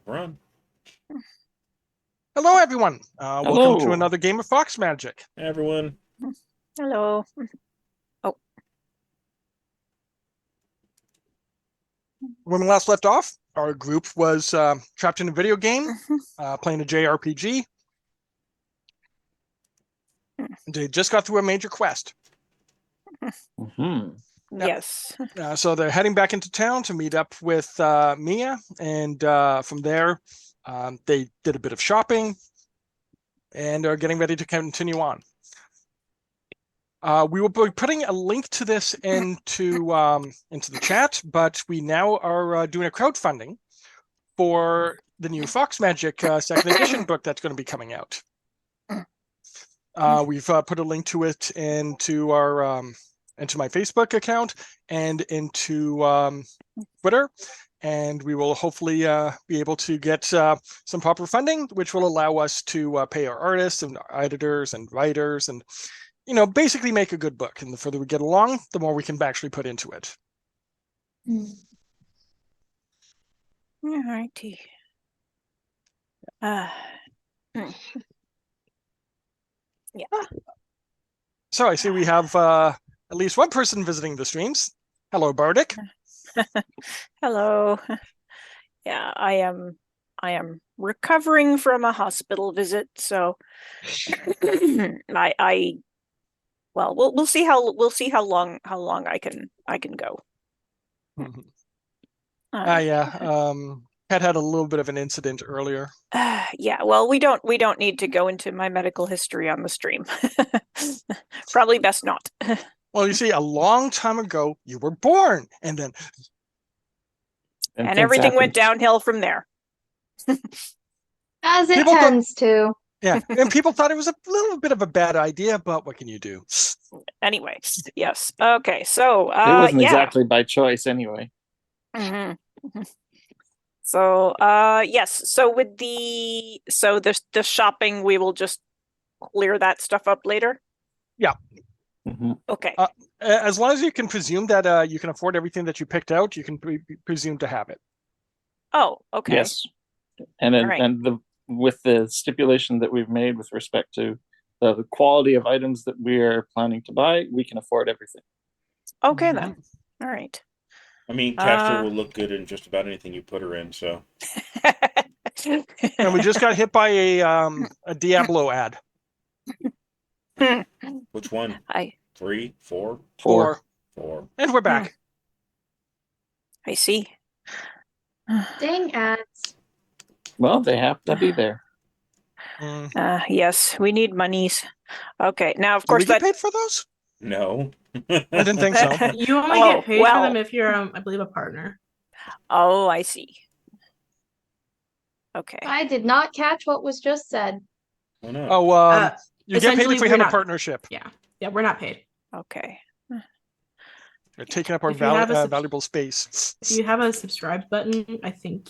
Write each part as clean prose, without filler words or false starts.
Run. Hello, everyone. Welcome to another game of Fox Magic. Hey, everyone. Hello. Oh. When we last left off, our group was trapped in a video game, playing a JRPG. They just got through a major quest. Yes. So they're heading back into town to meet up with Mia, and from there, they did a bit of shopping and are getting ready to continue on. We will be putting a link to this into the chat, but we now are doing a crowdfunding for the new Fox Magic second edition book that's going to be coming out. We've put a link to it into our into my Facebook account and into Twitter, and we will hopefully be able to get some proper funding, which will allow us to pay our artists and editors and writers and basically make a good book. And the further we get along, the more we can actually put into it. All righty. Yeah. So I see we have at least one person visiting the streams. Hello, Bardic. Hello. Yeah, I am recovering from a hospital visit, so well, we'll see how long I can go. Pat had a little bit of an incident earlier. Yeah, well, we don't need to go into my medical history on the stream. Probably best not. Well, you see, a long time ago, you were born, and then and everything went downhill from there. As it tends to. Yeah, and people thought it was a little bit of a bad idea, but what can you do? Anyway, yes. Okay, so it wasn't exactly by choice, anyway. So, yes. So with the shopping, we will just clear that stuff up later. Yeah. Okay. As long as you can presume that you can afford everything that you picked out, you can presume to have it. Oh, okay. Yes, and with the stipulation that we've made with respect to the quality of items that we are planning to buy, we can afford everything. Okay, then. All right. I mean, Castor will look good in just about anything you put her in, so. And we just got hit by a Diablo ad. Which one? 3, 4? 4. And we're back. I see. Dang ads. Well, they have to be there. Yes, we need monies. Okay, now of course we get paid for those? No. I didn't think so. You only get paid for them if you're, I believe, a partner. Oh, I see. Okay. I did not catch what was just said. Oh, no. Oh, you get paid if we have a partnership. Yeah, we're not paid. Okay. You're taking up our valuable space. If you have a subscribe button, I think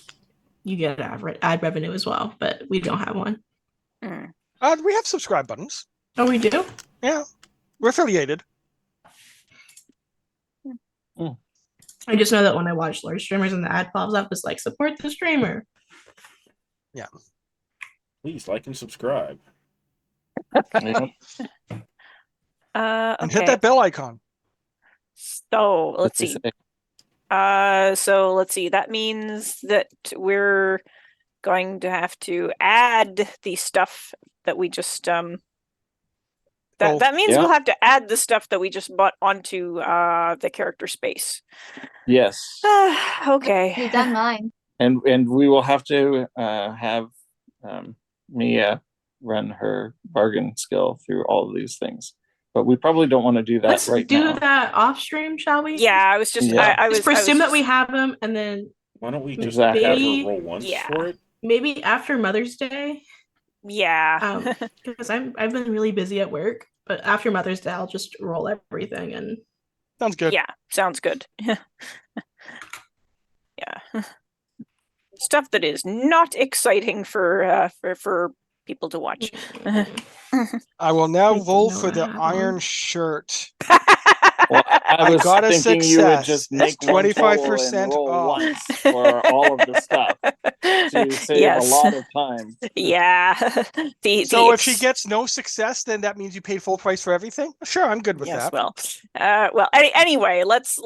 you get ad revenue as well, but we don't have one. We have subscribe buttons. Oh, we do? Yeah. We're affiliated. I just know that when I watch large streamers and the ad pops up, it's like, support the streamer. Yeah. Please like and subscribe. And hit that bell icon. So let's see. So let's see. That means that we're going to have to add the stuff that we just that means we'll have to add the stuff that we just bought onto the character space. Yes. Okay. You've done mine. And we will have to have Mia run her bargain skill through all of these things. But we probably don't want to do that Let's right now. Let's do that off stream, shall we? Yeah, I was just I was presume that we have them, and then why don't we just have her roll once for it? Maybe after Mother's Day. Yeah. Because I've been really busy at work, but after Mother's Day, I'll just roll everything and. Sounds good. Yeah, sounds good. Yeah. Stuff that is not exciting for people to watch. I will now roll for the iron shirt. Well, I was got a thinking success. you would just make 25% off once for all of the stuff. to save Yes. a lot of time. Yeah. So if she gets no success, then that means you paid full price for everything? Sure, I'm good with yes, that. well, anyway, let's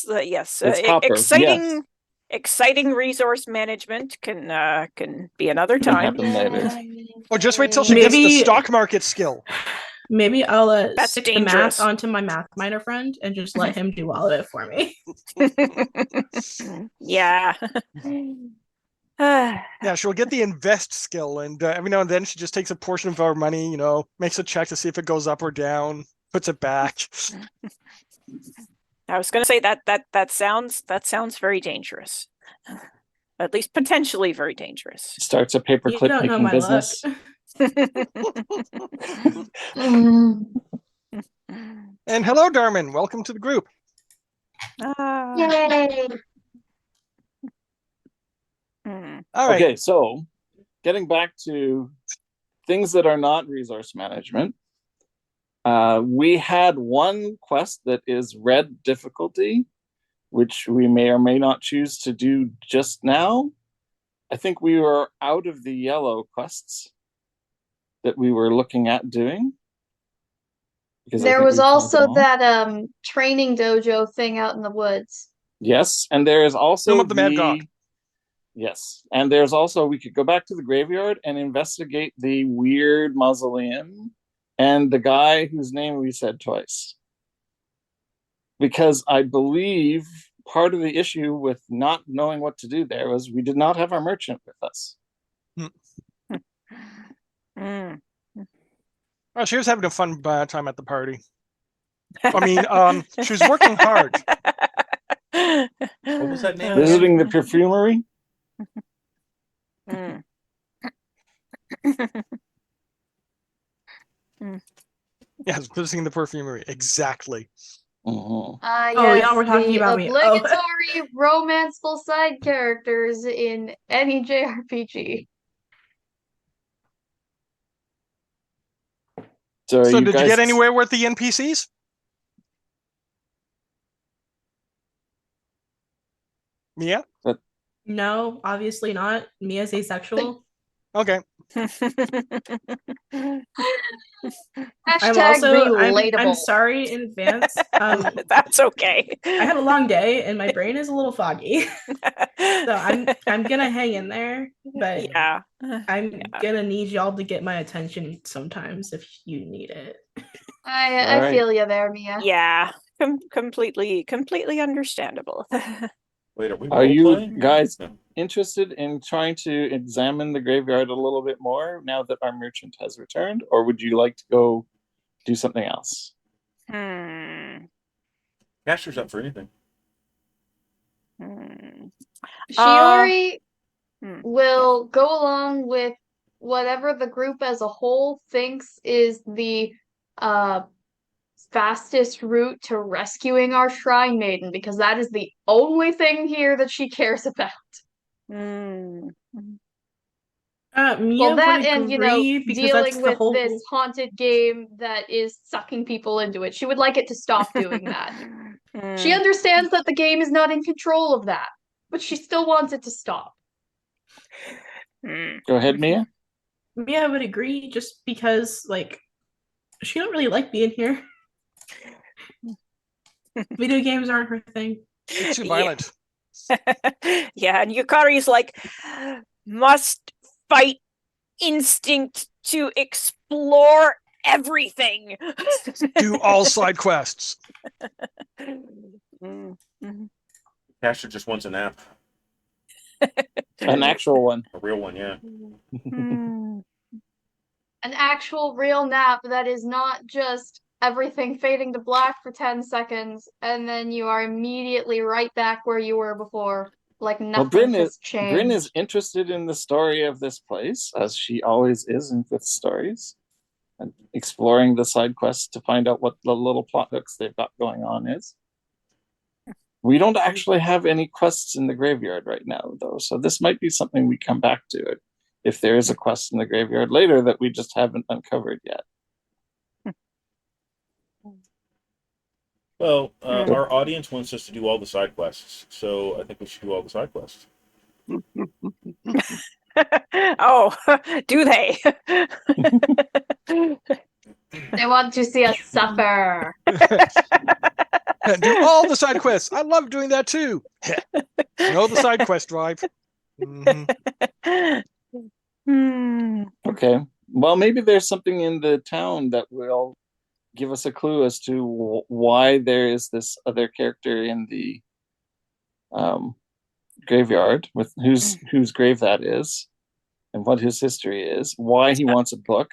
yes, It's copper, exciting, exciting resource management can be another Can time. happen later. Or just wait till she gets the Maybe- stock market skill. Maybe I'll That's stick the dangerous. math onto my math minor friend and just let him do all of it for me. Yeah. Yeah, she'll get the invest skill, and every now and then she just takes a portion of our money, makes a check to see if it goes up or down, puts it back. I was going to say that sounds very dangerous. At least potentially very dangerous. Starts a You paperclip don't know making my business. luck. Mm. And hello, Darman. Welcome to the group. Ah, Yay. All right. Okay, so getting back to things that are not resource management, we had one quest that is red difficulty, which we may or may not choose to do just now. I think we were out of the yellow quests that we were looking at doing. Because I There think was we've covered them also all. that training dojo thing out in the woods. Yes, and there is also Tomb of the Mad Gawk. Yes, and there's also, we could go back to the graveyard and investigate the weird mausoleum and the guy whose name we said twice. Because I believe part of the issue with not knowing what to do there was we did not have our merchant with us. mm. Oh, she was having a fun time at the party. I mean, she was working hard. What was that name? Visiting the perfumery? Mm. Yes, visiting the perfumery. Exactly. Mhm. Oh, Yes, y'all were talking the about me. Oh. obligatory romanceful side characters in any JRPG. So, So you did guys, you get anywhere with the NPCs? Mia? No, obviously not. Mia's asexual. Okay. I'm Relatable. sorry in advance. That's okay. I had a long day and my brain is a little foggy. So I'm gonna hang in there, but Yeah. I'm gonna need y'all to get my attention sometimes if you need it. I Alright. feel you there, Mia. Yeah. Completely understandable. Wait, are we are you role-playing? guys No. interested in trying to examine the graveyard a little bit more now that our merchant has returned, or would you like to go do something else? Caster's up for anything. Shiori Hmm. will go along with whatever the group as a whole thinks is the fastest route to rescuing our shrine maiden, because that is the only thing here that she cares about. Mia Well, that would and, agree because that's dealing the with whole. this haunted game that is sucking people into it. She would like it to stop doing that. She understands that the game is not in control of that, but she still wants it to stop. Go ahead, Mia. Mia would agree just because, she don't really like being here. Video games aren't her thing. It's too Yeah. violent. Yeah, and Yukari's like, must fight instinct to explore everything. Do all side quests. Caster just wants a nap. An actual one. A real one, yeah. An actual real nap that is not just everything fading to black for 10 seconds and then you are immediately right back where you were before, like Well, nothing Bryn has is changed. interested in the story of this place, as she always is with stories, and exploring the side quests to find out what the little plot hooks they've got going on is. We don't actually have any quests in the graveyard right now, though, so this might be something we come back to if there is a quest in the graveyard later that we just haven't uncovered yet. Well, our audience wants us to do all the side quests, so I think we should do all the side quests. Oh, do they? They want to see us suffer. Do all the side quests. I love doing that too. Know the side quest drive. Mhm. Hmm. Okay. Well, maybe there's something in the town that will give us a clue as to why there is this other character in the graveyard, with whose grave that is, and what his history is, why he wants a book,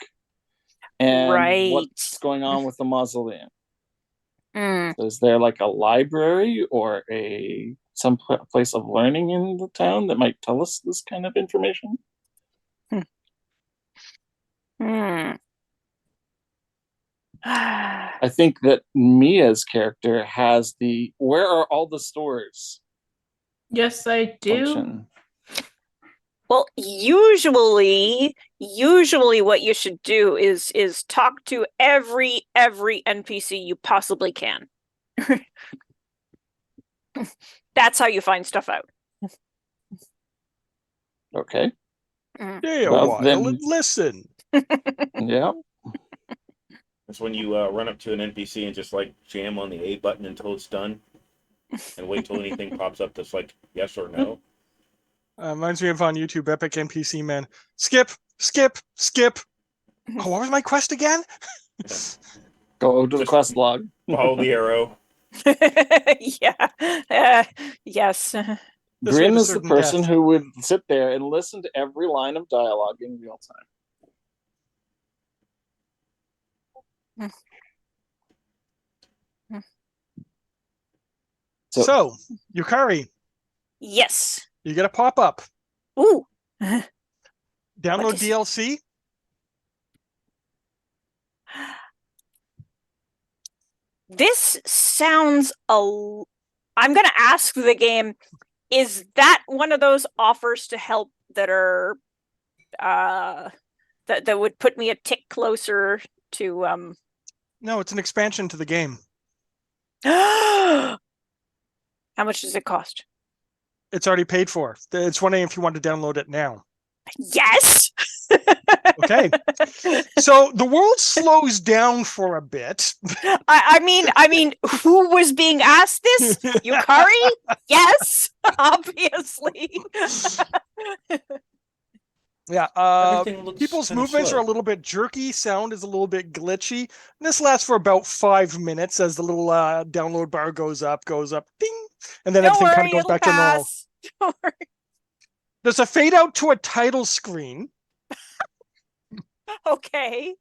and Right. what's going on with the mausoleum. Mm. So is there like a library or some place of learning in the town that might tell us this kind of information? Hmm. I think that Mia's character has the "where are all the stores" Yes, I do. function. Well, usually what you should do is talk to every NPC you possibly can. That's how you find stuff out. Okay. Stay a Well, while then- and listen. Yeah. That's when you run up to an NPC and just like jam on the A button until it's done, and wait till anything pops up that's like yes or no. Reminds me of on YouTube, Epic NPC Man. Skip, skip, skip. Oh, what was my quest again? Go to the Just- quest log. Follow the arrow. Yeah. Yes. This Grin way to is the certain person death. who would sit there and listen to every line of dialogue in real time. So, Yukari, Yes. you get a pop-up. Ooh. Download What is- DLC. This sounds I'm gonna ask the game, is that one of those offers to help that are that would put me a tick closer to No, it's an expansion to the game. How much does it cost? It's already paid for. It's wondering if you want to download it now. Yes. Okay. So the world slows down for a bit. I mean, who was being asked this? Yukari? Yes, obviously. Yeah. Everything looks People's kinda movements slow. are a little bit jerky. Sound is a little bit glitchy. And this lasts for about 5 minutes as the little download bar goes up, ding, and then Don't everything kind worry, of goes it'll back to normal. pass. Don't worry. There's a fade out to a title screen. Okay.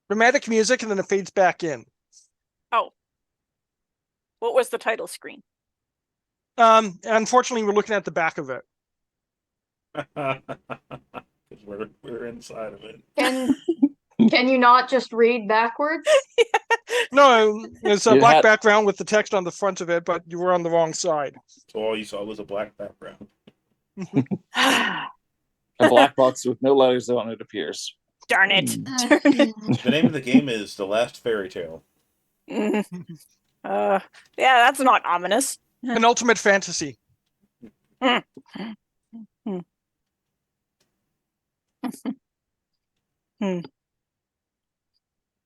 Dramatic music, and then it fades back in. What was the title screen? Unfortunately, we're looking at the back of it. Because we're inside of it. Can you not just read backwards? No, it's a You black had- background with the text on the front of it, but you were on the wrong side. So all you saw was a black background. A black box with no letters on it appears. Darn it. The name of the game is The Last Fairy Tale. Mm. Yeah, that's not ominous. Penultimate fantasy.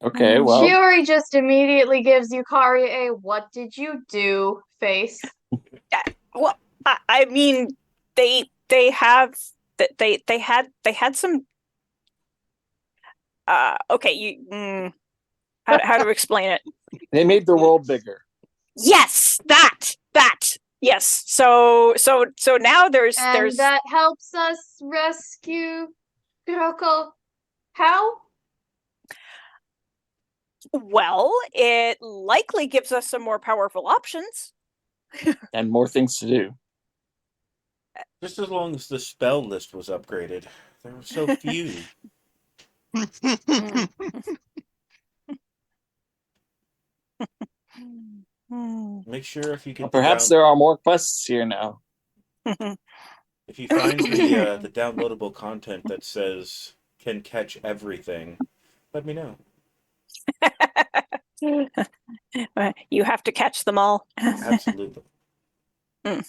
Okay, well, Shiori just immediately gives Yukari a "what did you do" face. Well, I mean, they have they had some. Okay, how to explain it? they made the world bigger. Yes, that yes. So now there's And that helps us rescue Kuroko. How? well, it likely gives us some more powerful options. And more things to do. Just as long as the spell list was upgraded. There were so few. Make sure if you get Perhaps there are more quests here now. if you find the downloadable content that says can catch everything, let me know. You have to catch them all. Absolutely. She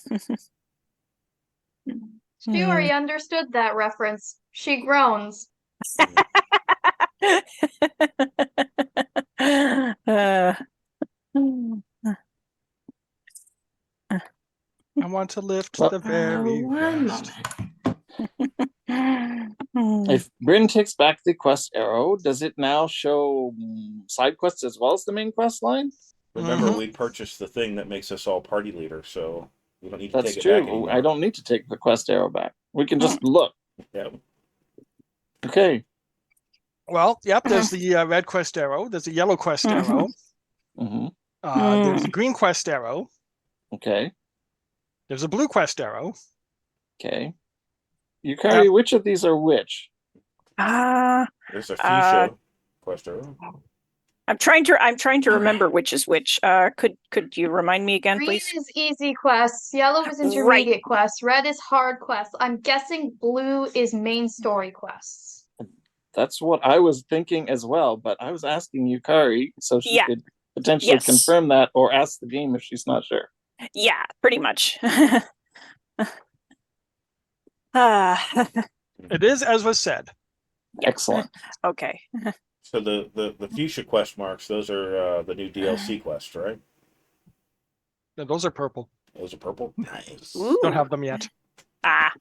already understood that reference. She groans. Uh, I want to lift Well, the very one best. moment. If Bryn takes back the quest arrow, does it now show side quests as well as the main quest line? Remember, Mhm. we purchased the thing that makes us all party leader, so we don't need to That's take it back true. anymore. I don't need to take the quest arrow back. We can just look. Yeah. Okay. Well, yep, there's the red quest arrow. There's a yellow quest Mhm. arrow. hmm There's a green quest arrow. Okay. There's a blue quest arrow. Okay. Yukari, which of these are which? There's a fuchsia quest arrow. I'm trying to remember which is which. Could you remind me again, Green please? is easy quests, yellow is intermediate quests, red is hard quests. I'm guessing blue is main story quests. That's what I was thinking as well, but I was asking Yukari so she Yeah. could potentially Yes. confirm that or ask the game if she's not sure. Yeah, pretty much. It is as was said. Excellent. Okay. So the fuchsia quest marks, those are the new DLC quests, right? No, those are purple. Those are purple. Nice. Ooh. Don't have them yet. Ah.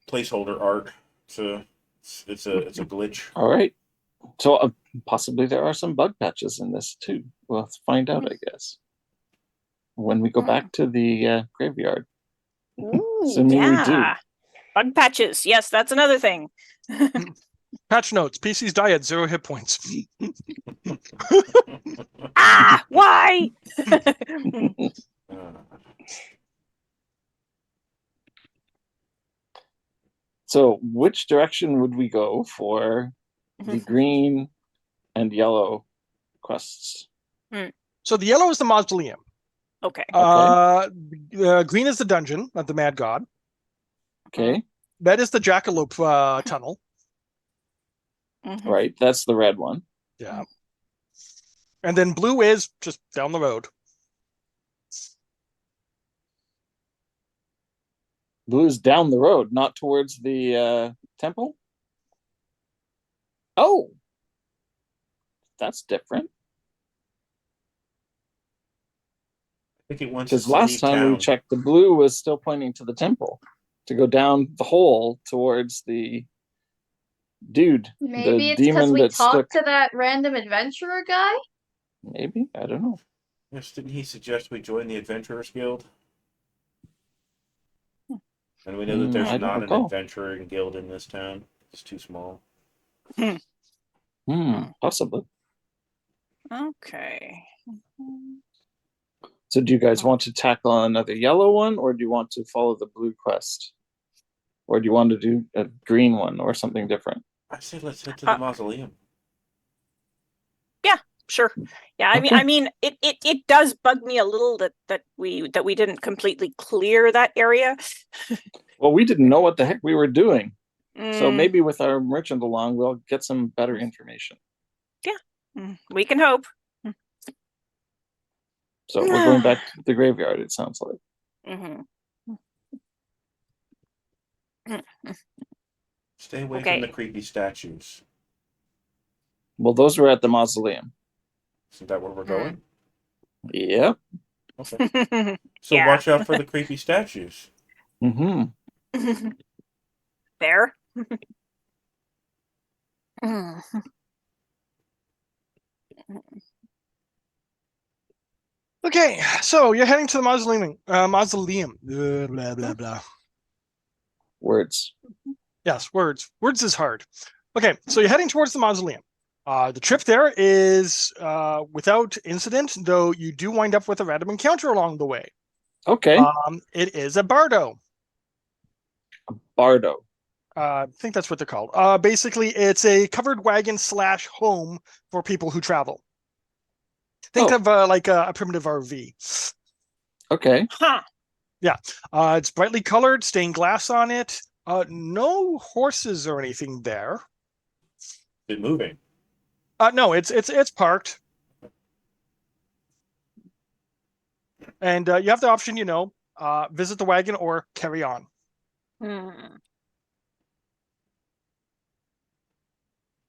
Placeholder art. It's a glitch. All right. So possibly there are some bug patches in this too. We'll have to find out, I guess, when we go back to the graveyard. Ooh, Assuming we do. yeah. Bug patches. Yes, that's another thing. Patch notes. PC's diet 0 hit points. Ah, why? So which direction would we go for the green and yellow quests? So the yellow is the mausoleum. Okay. Green is the dungeon of the Mad God. Okay. Red is the Jackalope tunnel. Mhm. Right. That's the red one. Yeah. And then blue is just down the road. Blue is down the road, not towards the temple. Oh, that's different. I think it wants Because us to last leave time we town. checked, the blue was still pointing to the temple to go down the hole towards the dude, Maybe the it's because demon we that stuck. talked to that random adventurer guy? Maybe, I don't know. Yes, didn't he suggest we join the Adventurers Guild? And we know that I there's don't not an recall. adventuring guild in this town. It's too small. Possibly. Okay. So do you guys want to tackle another yellow one, or do you want to follow the blue quest? Or do you want to do a green one or something different? I say let's head to the mausoleum. Sure. Yeah, Okay. I mean it does bug me a little that we didn't completely clear that area. Well, we didn't know what the heck we were doing. So Mm, maybe with our merchant along, we'll get some better information. we can hope. So we're going back to the graveyard, it sounds like. Mhm. Stay away Okay. from the creepy statues. Well, those were at the mausoleum. Isn't that where we're going? Yep. Okay. So Yeah. watch out for the creepy statues. Mm-hmm. There. Okay, so you're heading to the mausoleum. Mausoleum. Blah, blah, blah. Words. Yes, words. Words is hard. Okay, so you're heading towards the mausoleum. The trip there is without incident, though you do wind up with a random encounter along the way. Okay. It is a bardo. Bardo. I think that's what they're called. Basically, it's a covered wagon / home for people who travel. Think of like a primitive RV. Okay. Huh. It's brightly colored, stained glass on it. No horses or anything there. Is it moving? No, it's parked. And you have the option, visit the wagon or carry on. Hmm.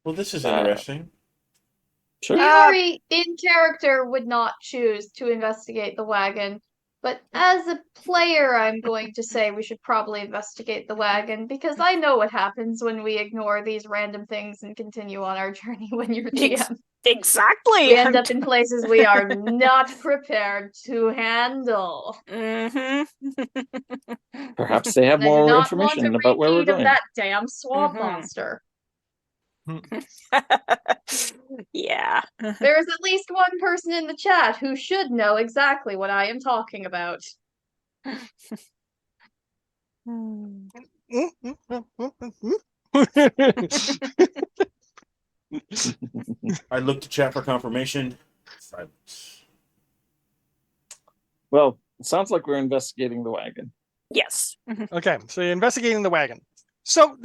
Well, this is Uh, interesting. Sure. Shiori in character would not choose to investigate the wagon, but as a player, I'm going to say we should probably investigate the wagon because I know what happens when we ignore these random things and continue on our journey when you're GM. Exactly. We end up in places we are not prepared to handle. Mm-hmm. Perhaps they have And I do more not want a information about where we're repeat of going. that damn swamp Mhm. monster. Yeah. There is at least one person in the chat who should know exactly what I am talking about. I looked to chat for confirmation. Silence. Well, it sounds like we're investigating the wagon. Yes. Okay, so you're investigating the wagon. So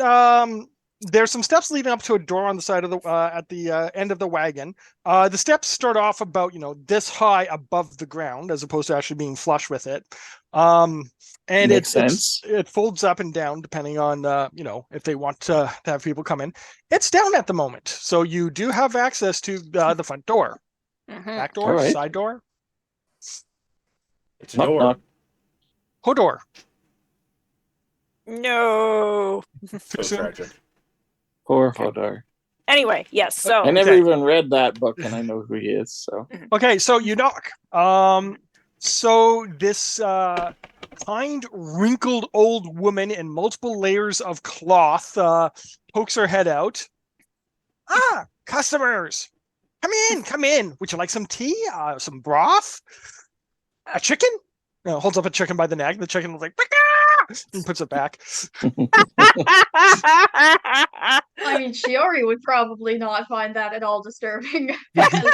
there's some steps leading up to a door on the side of the at the end of the wagon. The steps start off about this high above the ground, as opposed to actually being flush with it. And Makes sense. it folds up and down depending on if they want to have people come in. It's down at the moment, so you do have access to the front door, Mhm. back door, All right. side door, It's a Knock, door. knock. Hodor. No. So soon? tragic. Poor Okay. Hodor. Anyway, yes. So I never Okay. even read that book, and I know who he is. So Okay, so you knock. So this kind, wrinkled old woman in multiple layers of cloth pokes her head out. Ah, customers, come in. Would you like some tea? Some broth? A chicken? Holds up a chicken by the neck. The chicken is like, "Paka!" and puts it back. I mean, Shiori would probably not find that at all disturbing. because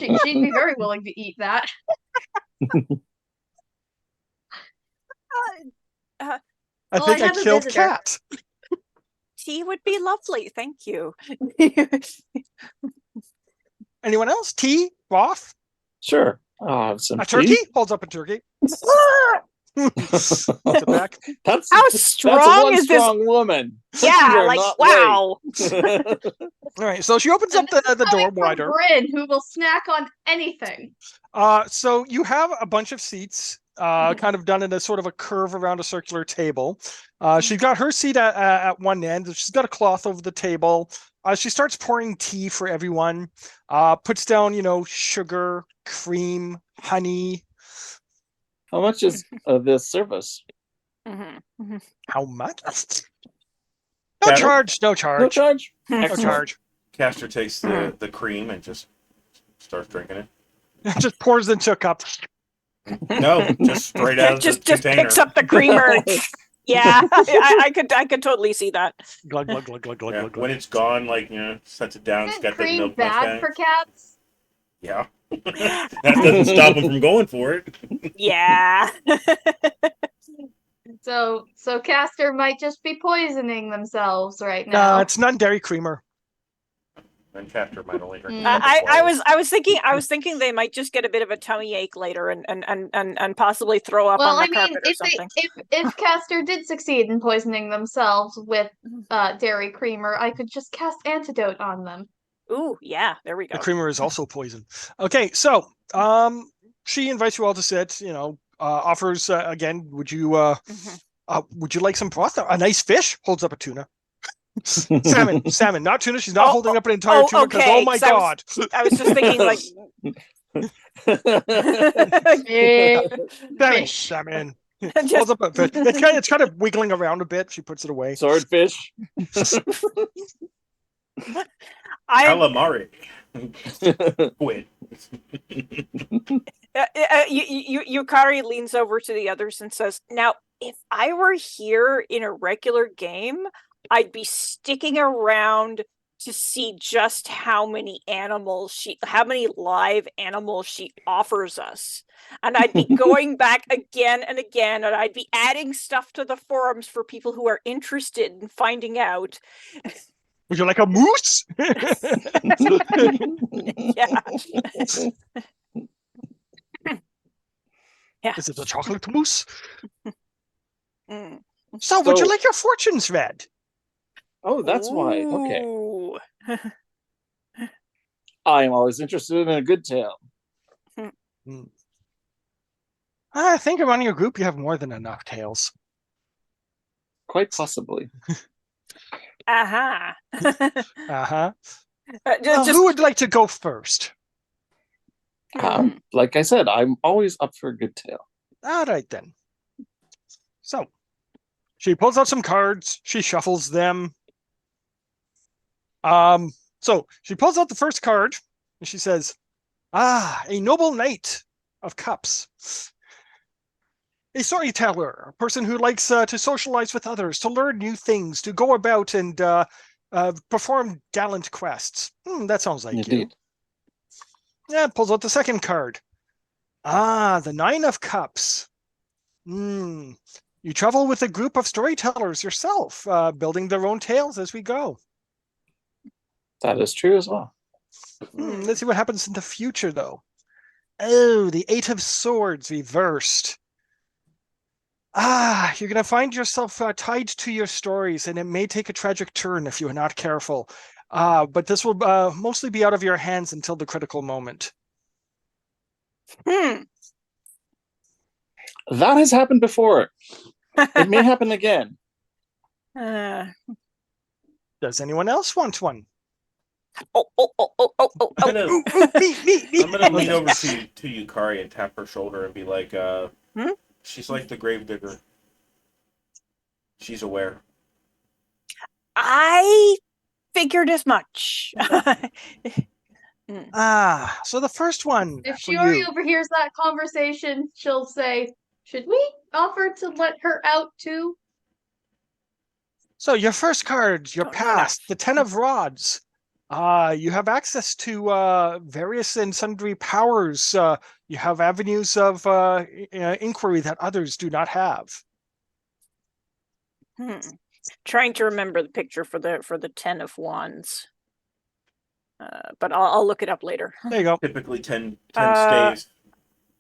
she'd be very willing to eat that. I Well, think I I have a killed visitor. Cat. tea would be lovely. Thank you. Anyone else? Tea? Broth? sure, I'll have some A tea. turkey? Holds up a turkey. Puts it back. That's How that's a strong one is this? strong woman. Yeah, You are like not wow. late. All right, so she opens up And the door Coming from wider. Bryn, who will snack on anything. So you have a bunch of seats, kind of done in a sort of a curve around a circular table. She's got her seat at one end. She's got a cloth over the table. She starts pouring tea for everyone. Puts down, sugar, cream, honey. How much is this service? Mhm. How much? No Cattle? charge. No No charge. charge. No Excellent. charge. Caster takes the cream and just starts drinking it. Just pours into a cup. No, just straight out of just the container. picks up the creamer. Yeah, I could totally see that. Glug glug glug glug glug Yeah, glug. when it's gone, sets it down. It's Isn't got the cream milk bad mustache. for cats? Yeah. That doesn't stop them from going for it. Yeah. So Caster might just be poisoning themselves right No, now. it's non-dairy creamer. And Caster might only drink. I was thinking they might just get a bit of a tummy ache later and possibly throw up Well, on I the mean, carpet or something. if Caster did succeed in poisoning themselves with dairy creamer, I could just cast antidote on them. Ooh, yeah, there we The go. creamer is also poison. Okay, so she invites you all to sit. Offers again. Would you like some broth? A nice fish. Holds up a tuna. Salmon, not tuna. She's not Oh, holding up an entire tuna because okay, my 'cause god, I was just thinking like Fish. salmon. Just- Holds up a fish. It's kind of wiggling around a bit. She puts it away. Swordfish. Calamari. Quit. Yukari leans over to the others and says, "Now, if I were here in a regular game, I'd be sticking around to see just how many live animals she offers us. And I'd be going back again and again, and I'd be adding stuff to the forums for people who are interested in finding out." Would you like a moose? Yeah. Yeah. Is it the chocolate mousse? Mm. So, would you So- like your fortunes read? Oh, that's why. Okay. Ooh. I am always interested in a good tale. I think among your group you have more than enough tales. Quite possibly. Aha. Uh-huh. Just, Who would like to go first? Like I said, I'm always up for a good tale. All right, then. So, she pulls out some cards. She shuffles them. So she pulls out the first card and she says, a noble knight of cups. A storyteller, a person who likes to socialize with others, to learn new things, to go about and perform gallant quests. That sounds like you. Indeed. Yeah, pulls out the second card. The Nine of Cups. You travel with a group of storytellers yourself, building their own tales as we go. That is true as well. Let's see what happens in the future, though. Oh, the Eight of Swords reversed. You're going to find yourself tied to your stories, and it may take a tragic turn if you're not careful. But this will mostly be out of your hands until the critical moment. That has happened before. It may happen again. Does anyone else want one? Oh. I'm gonna, Me. I'm gonna lean over to Yukari and tap her shoulder and be like, she's like the gravedigger. She's aware. I figured as much. So the first one If for Shiori you. overhears that conversation, she'll say, "Should we offer to let her out too?" So your first card, your No. past, the Ten of Rods. You have access to various and sundry powers. You have avenues of inquiry that others do not have. Trying to remember the picture for the 10 of Wands. But I'll look it up later. There you go. Typically 10 staves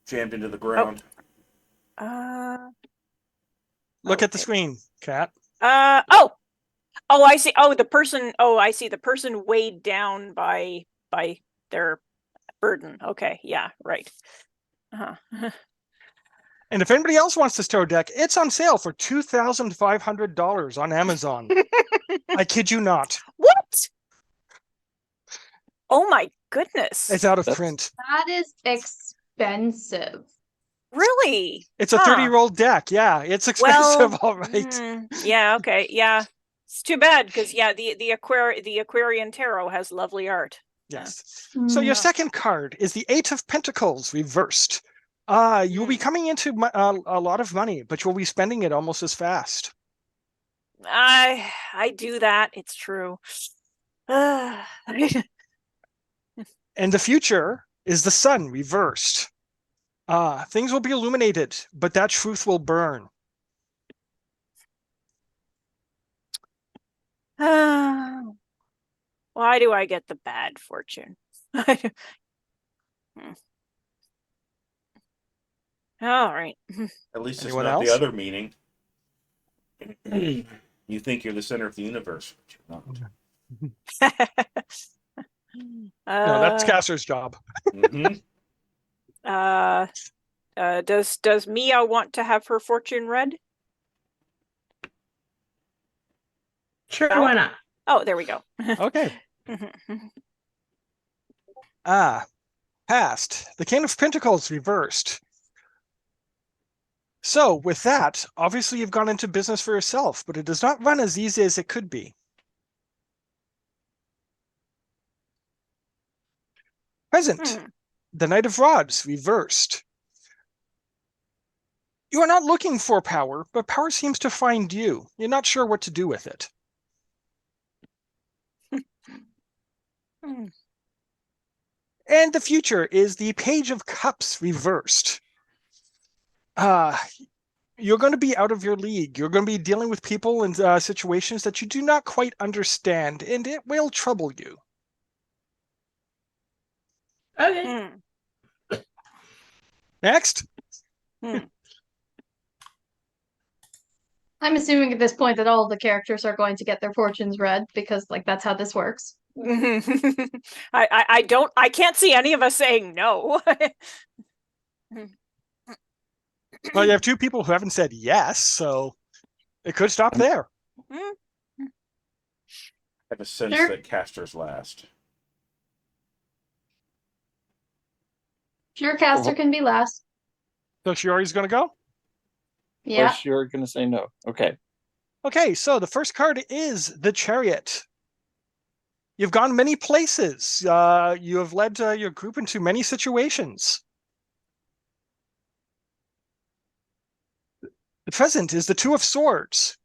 jammed into the ground. Look at the okay. screen, Kat. Oh, I see. Oh, the person. Oh, I see. The person weighed down by their burden. Okay, yeah, right. And if anybody else wants this tarot deck, it's on sale for $2,500 on Amazon. I kid you not. What? Oh my goodness! It's out of That's- print. That is expensive. Really? It's a Huh. 30-year-old deck. Yeah, it's expensive, all right. Yeah. Okay. Yeah. It's too bad because the Aquarian Tarot has lovely art. Yes. So your Mm. second card is the Eight of Pentacles reversed. You'll be coming into a lot of money, but you'll be spending it almost as fast. I do that. It's true. And the future is the Sun reversed. Things will be illuminated, but that truth will burn. Why do I get the bad fortune? All right. At least it's Anyone not else? the other meaning. You think you're the center of the universe, but you're not. No, that's Casser's job. Does Mia want to have her fortune read? Sure, No? why not? Oh, there we go. Okay. Past. The King of Pentacles reversed. So with that, obviously you've gone into business for yourself, but it does not run as easy as it could be. Present. The Knight of Rods reversed. You are not looking for power, but power seems to find you. You're not sure what to do with it. And the future is the Page of Cups reversed. You're going to be out of your league. You're going to be dealing with people and situations that you do not quite understand, and it will trouble you. Okay. Next, I'm assuming at this point that all of the characters are going to get their fortunes read because, like, that's how this works. I can't see any of us saying no. Well, you have two people who haven't said yes, so it could stop there. I have a sense Sure. that Castor's last. Sure, Caster can be last. So Shiori's going to go? Or Yeah. you're going to say no. Okay. Okay, so the first card is the Chariot. You've gone many places. You have led your group into many situations. The present is the Two of Swords.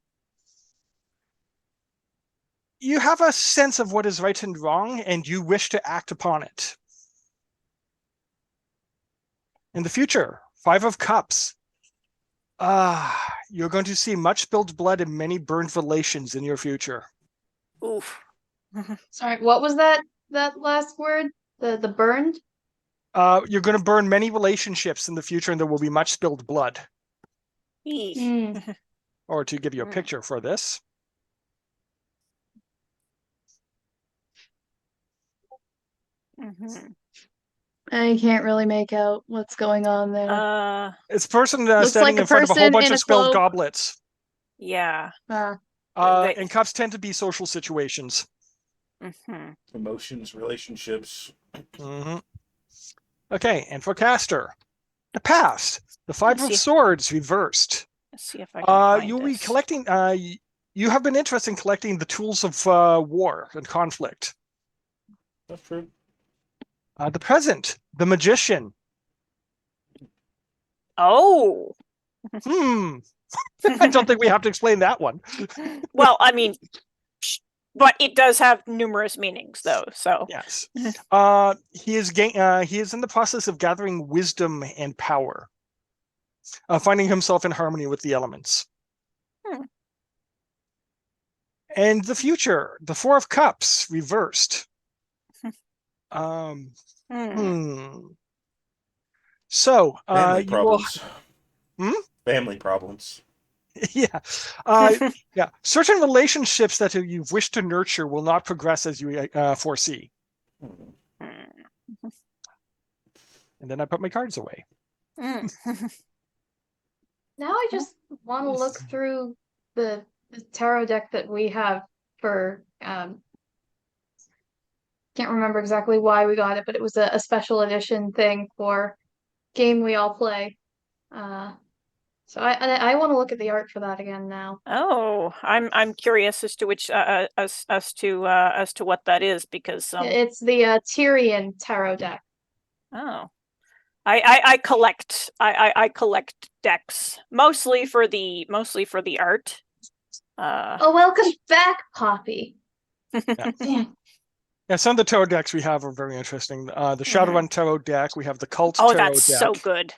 You have a sense of what is right and wrong, and you wish to act upon it. In the future, Five of Cups. You're going to see much spilled blood and many burned relations in your future. Oof. Sorry, what was that last word? The burned? You're going to burn many relationships in the future, and there will be much spilled blood. Eesh. Mm. Or to give you a picture for this. Mhm. I can't really make out what's going on there. It's a person Looks standing like a in front of a whole person bunch in of a spilled cloak. goblets. Yeah. They- And cups tend to be social situations. Mhm. Emotions, relationships. Mhm. Okay, and for Castor, the past, the Five Let's of see. Swords reversed. Let's see if I can find You'll be this. collecting. You have been interested in collecting the tools of war and conflict. That's true. The present, the Magician. Oh. I don't think we have to explain that one. Well, I mean, but it does have numerous meanings, though. So Yes. He is in the process of gathering wisdom and power, finding himself in harmony with the elements. And the future, the Four of Cups reversed. So Family you will, problems. Family problems. yeah, yeah. Certain relationships that you wish to nurture will not progress as you foresee. And then I put my cards away. Now I just want to look through the tarot deck that we have for can't remember exactly why we got it, but it was a special edition thing for game we all play. So I want to look at the art for that again now. Oh, I'm curious as to which as to what that is because It's the Tyrion tarot deck. oh, I collect I collect decks mostly for the art. Oh, welcome back, Poppy. Yeah. Damn. Yeah, some of the tarot decks we have are very interesting. The Shadowrun tarot deck, we have the Cult Oh, tarot that's deck. so good.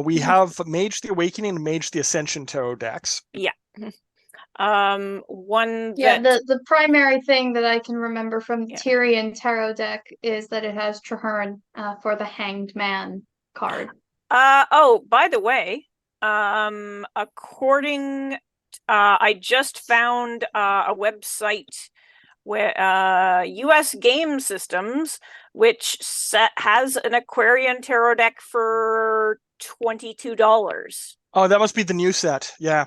We have Mage the Awakening and Mage the Ascension tarot decks. Yeah. One Yeah, that the primary thing that I can remember from the Yeah. Tyrion tarot deck is that it has Traherne for the Hanged Man card. oh, by the way, according I just found a website where US Game Systems, which has an Aquarian tarot deck for $22. Oh, that must be the new set. Yeah.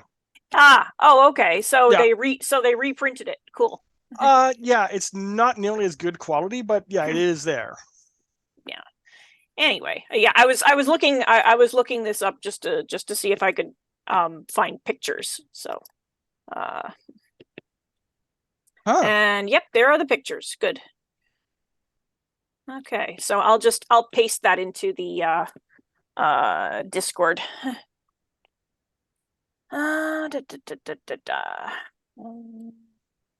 Oh, okay. So Yeah. they reprinted it. Cool. Yeah, it's not nearly as good quality, but yeah, it is there. Yeah. Anyway, yeah, I was looking I was looking this up just to see if I could find pictures. So and yep, there are the pictures. Good. Okay, so I'll paste that into the Discord.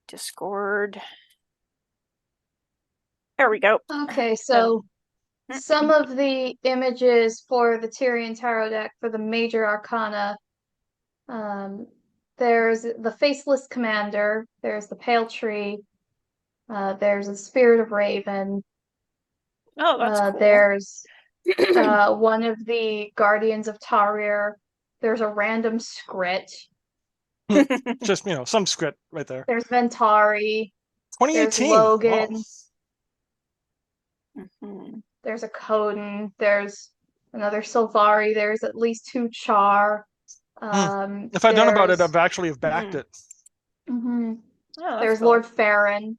Discord. There we go. Okay, so some of the images for the Tyrion tarot deck for the major arcana, there's the Faceless Commander, there's the Pale Tree, there's the Spirit of Raven, Oh, that's cool. there's one of the Guardians of Tarir. There's a random Skrit. Just, some script right there. There's Ventari. There's 2018. Logan. Wow. Mhm. There's a Coden. There's another Sylvari. There's at least 2 Char. If I'd done about it, I've actually have backed Mhm. it. Mhm. Oh, that's There's cool. Lord Farron.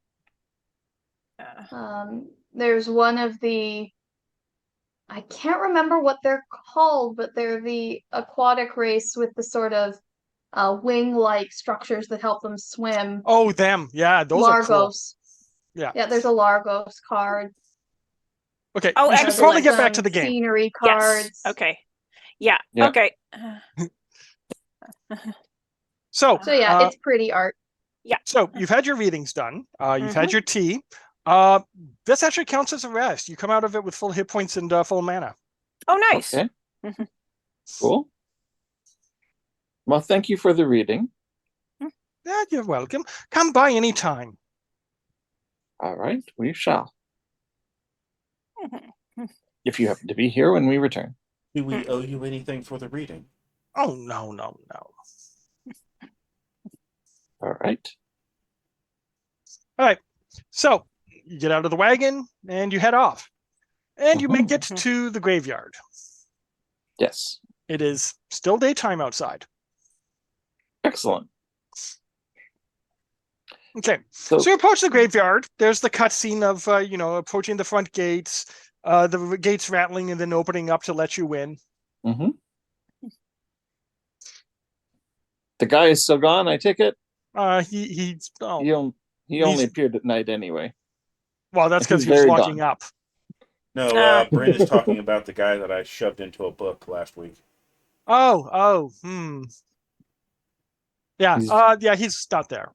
Yeah. There's one of the, I can't remember what they're called, but they're the aquatic race with the sort of wing-like structures that help them swim. Oh, them. Yeah, those are cool. Largos. Yeah. Yeah, there's a Largos card. Okay, Oh, we should excellent. probably get back to Some the game. Scenery Yes. cards. Okay. Yeah. Yeah. Okay. So, So yeah, it's pretty art. so you've had your readings done. You've had your tea. This actually counts as a rest. You come out of it with full hit points and full mana. Oh, nice. Okay. Cool. Well, thank you for the reading. Yeah, you're welcome. Come by anytime. All right, we shall. Mhm. If you happen to be here when we return. Do we owe you anything for the reading? Oh, no, no, no. All right. All right. So you get out of the wagon and you head off. And you make it Mhm. to the graveyard. Yes. It is still daytime outside. Excellent. Okay. So, So you approach the graveyard. There's the cutscene of approaching the front gates, the gates rattling and then opening up to let you in. mhm. The guy is still gone, I take it? He's oh He only He's- appeared at night anyway. well, that's because he's he was very walking gone. up. No, Ah. Bryn is talking about the guy that I shoved into a book last week. Oh, yeah, He's- he's not there.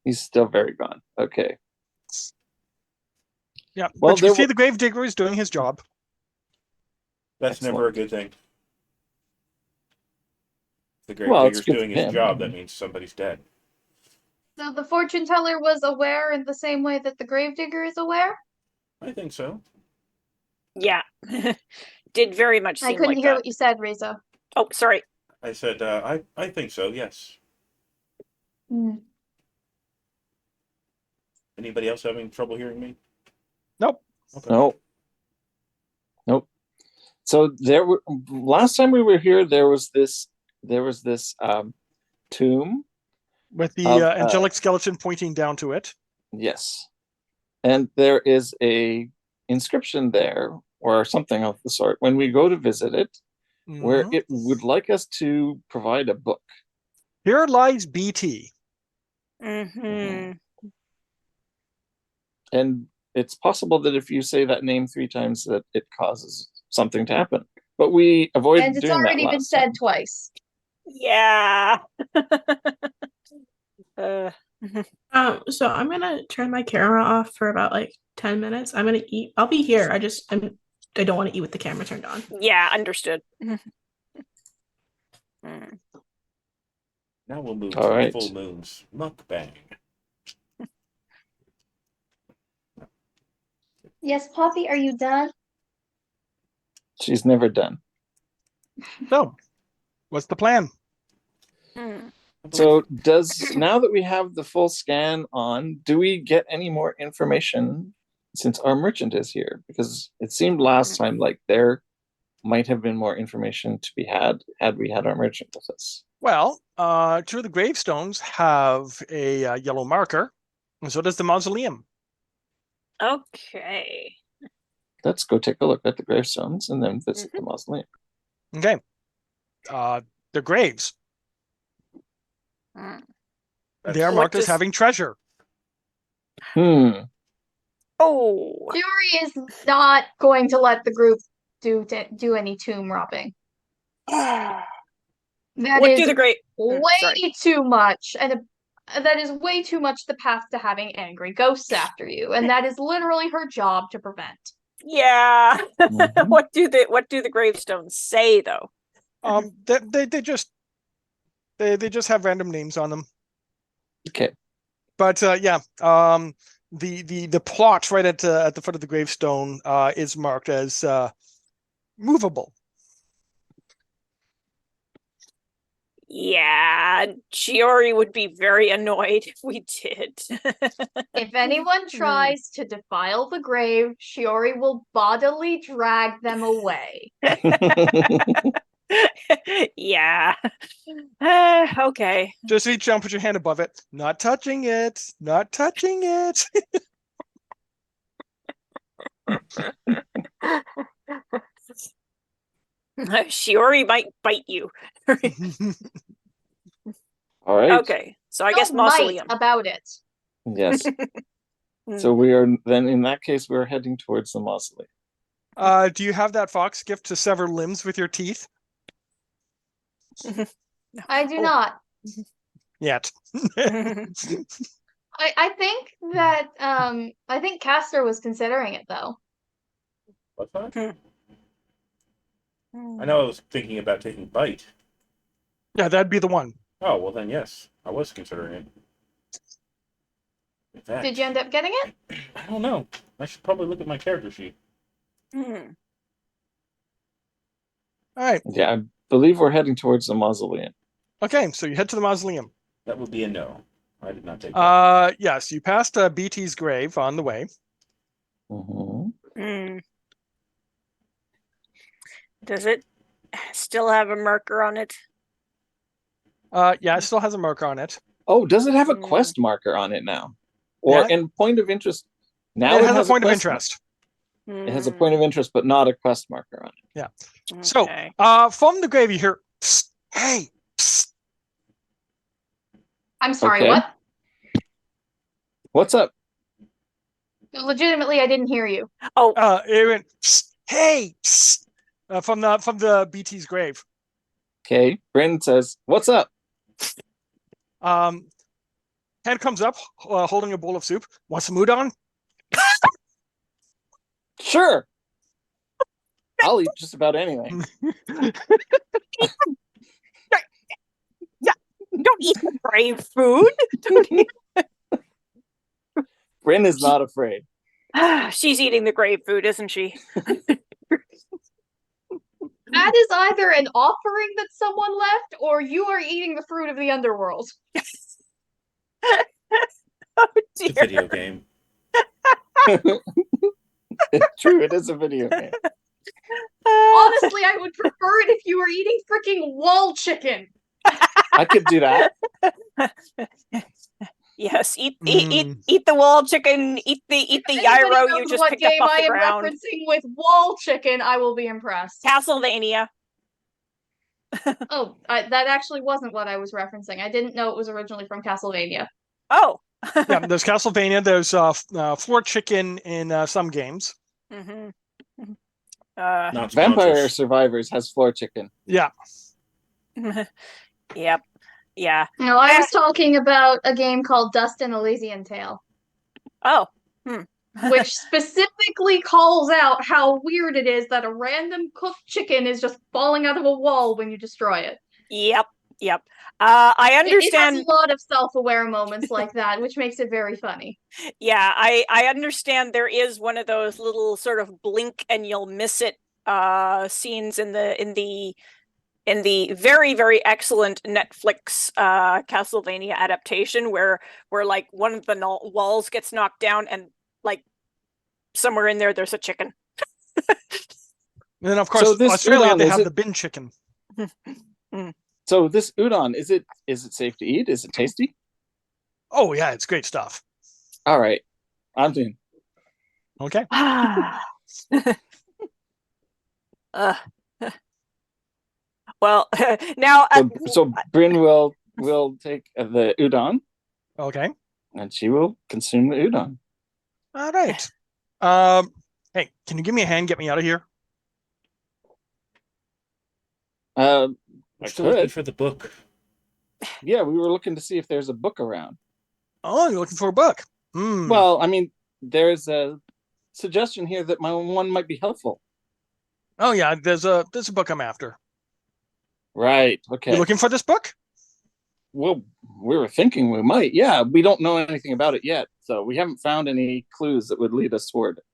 He's still very gone. Okay. Yeah, Well, but you there see wa- the gravedigger is doing his job. That's never a Excellent. good thing. If the grave Well, it's digger's good doing for his him. job, that means somebody's dead. So the fortune teller was aware in the same way that the gravedigger is aware? I think so. Yeah. Did very much I seem couldn't like hear that. what you said, Rizzo. Oh, sorry. I said, I think so, yes. Hmm. Anybody else having trouble hearing me? Nope. Okay. Nope. So last time we were here, there was this tomb. With the Of, angelic skeleton pointing down to it. Yes. And there is a inscription there or something of the sort when we go to visit it, where Mhm. it would like us to provide a book. Here lies BT. Hmm. And it's possible that if you say that name 3 times that it causes something to happen. But we avoided And it's doing that already been last said time. twice. Yeah. uh, So I'm gonna turn my camera off for about like 10 minutes. I'm gonna eat. I'll be here. I don't want to eat with the camera turned on. yeah, understood. Now we'll move All to right. the full moon's mukbang. Yes, Poppy, are you done? She's never done. So, what's the plan? Hmm. So now that we have the full scan on, do we get any more information since our merchant is here? Because it seemed last time like there might have been more information to be had we had our merchant with us. Well, 2 of the gravestones have a yellow marker, and so does the mausoleum. Okay. Let's go take a look at the gravestones and then visit the mausoleum. Okay. They're graves. Hmm. They are What marked as does- having treasure. Hmm. Oh. Fury is not going to let the group do any tomb robbing. That What is do the great? way sorry. too much, and that is way too much the path to having angry ghosts after you, and that is literally her job to prevent. Yeah. Mhm. What do the gravestones say though? They just have random names on them. Okay. But yeah, the plot right at the foot of the gravestone is marked as movable. Yeah, Chiori would be very annoyed if we did. If anyone tries to defile the grave, Shiori will bodily drag them away. Yeah. Okay. Just reach down, put your hand above it. Not touching it. Not touching it. Shiori might bite you. All right. Okay, so I guess Don't might mausoleum. about it. Yes. So we are then in that case we're heading towards the mausoleum. Do you have that fox gift to sever limbs with your teeth? I do Oh. not. Yet. I think that I think Castor was considering it though. What's that? I I know I was thinking about taking bite. Yeah, that'd be the one. Oh, well then, yes. I was considering it. In fact, Did you end up getting it? I don't know. I should probably look at my character sheet. All right. Yeah, I believe we're heading towards the mausoleum. Okay, so you head to the mausoleum. That would be a no. I did not take bite. Yes, you passed BT's grave on the way. Mhm. Does it still have a marker on it? Yeah, it still has a marker on it. Oh, does it have a Mm. quest marker on it now? Or Yeah. in point of interest? Now it has a point of quest interest. It has a point of interest, but not a quest marker on it. So, Okay. from the grave, you hear, "Psst, hey, psst." I'm sorry, Okay. what? What's up? Legitimately, I didn't hear you. Oh, It went, "Psst, hey, psst," from the BT's grave. Okay. Bryn says, "What's up?" Hand comes up, holding a bowl of soup. Want some udon? Sure. I'll eat just about anything. don't eat the grave food. Don't eat- Bryn is not afraid. She's eating the grave food, isn't she? That is either an offering that someone left, or you are eating the fruit of the underworld. Oh It's a dear. video game. True, it is a video game. Honestly, I would prefer it if you were eating freaking wall chicken. I could do that. Yes, eat Mm. the wall chicken. Eat the Anybody gyro you knows just what picked up game off I the am ground. referencing with wall chicken, I will be impressed. Castlevania. Oh, that actually wasn't what I was referencing. I didn't know it was originally from Castlevania. Oh. Yeah, there's Castlevania. There's floor chicken in some games. Mhm. Not Vampire sponsors. Survivors has floor chicken. Yeah. Yep. Yeah. No, I was talking about a game called Dustin Elysian Tale, Oh. which specifically calls out how weird it is that a random cooked chicken is just falling out of a wall when you destroy it. Yep. Yep. I It understand. has a lot of self-aware moments like that, which makes it very funny. Yeah, I understand there is one of those little sort of blink and you'll miss it scenes in the very, very excellent Netflix Castlevania adaptation where like one of the walls gets knocked down and like somewhere in there's a chicken. And then, of course, So this Australia, udon, they is have it- the bin chicken. So this udon, is it safe to eat? Is it tasty? Oh, yeah, it's great stuff. All right. I'm doing. Okay. Well, now So Bryn will take the udon Okay. and she will consume the udon. All right. Hey, can you give me a hand? Get me out of here. I I'm still looking could. for the book. Yeah, we were looking to see if there's a book around. Oh, you're looking for a book. Hmm. Well, I mean, there's a suggestion here that my one might be helpful. Oh, yeah, there's a book I'm after. Right. Okay. You looking for this book? Well, we were thinking we might. Yeah, we don't know anything about it yet, so we haven't found any clues that would lead us toward it.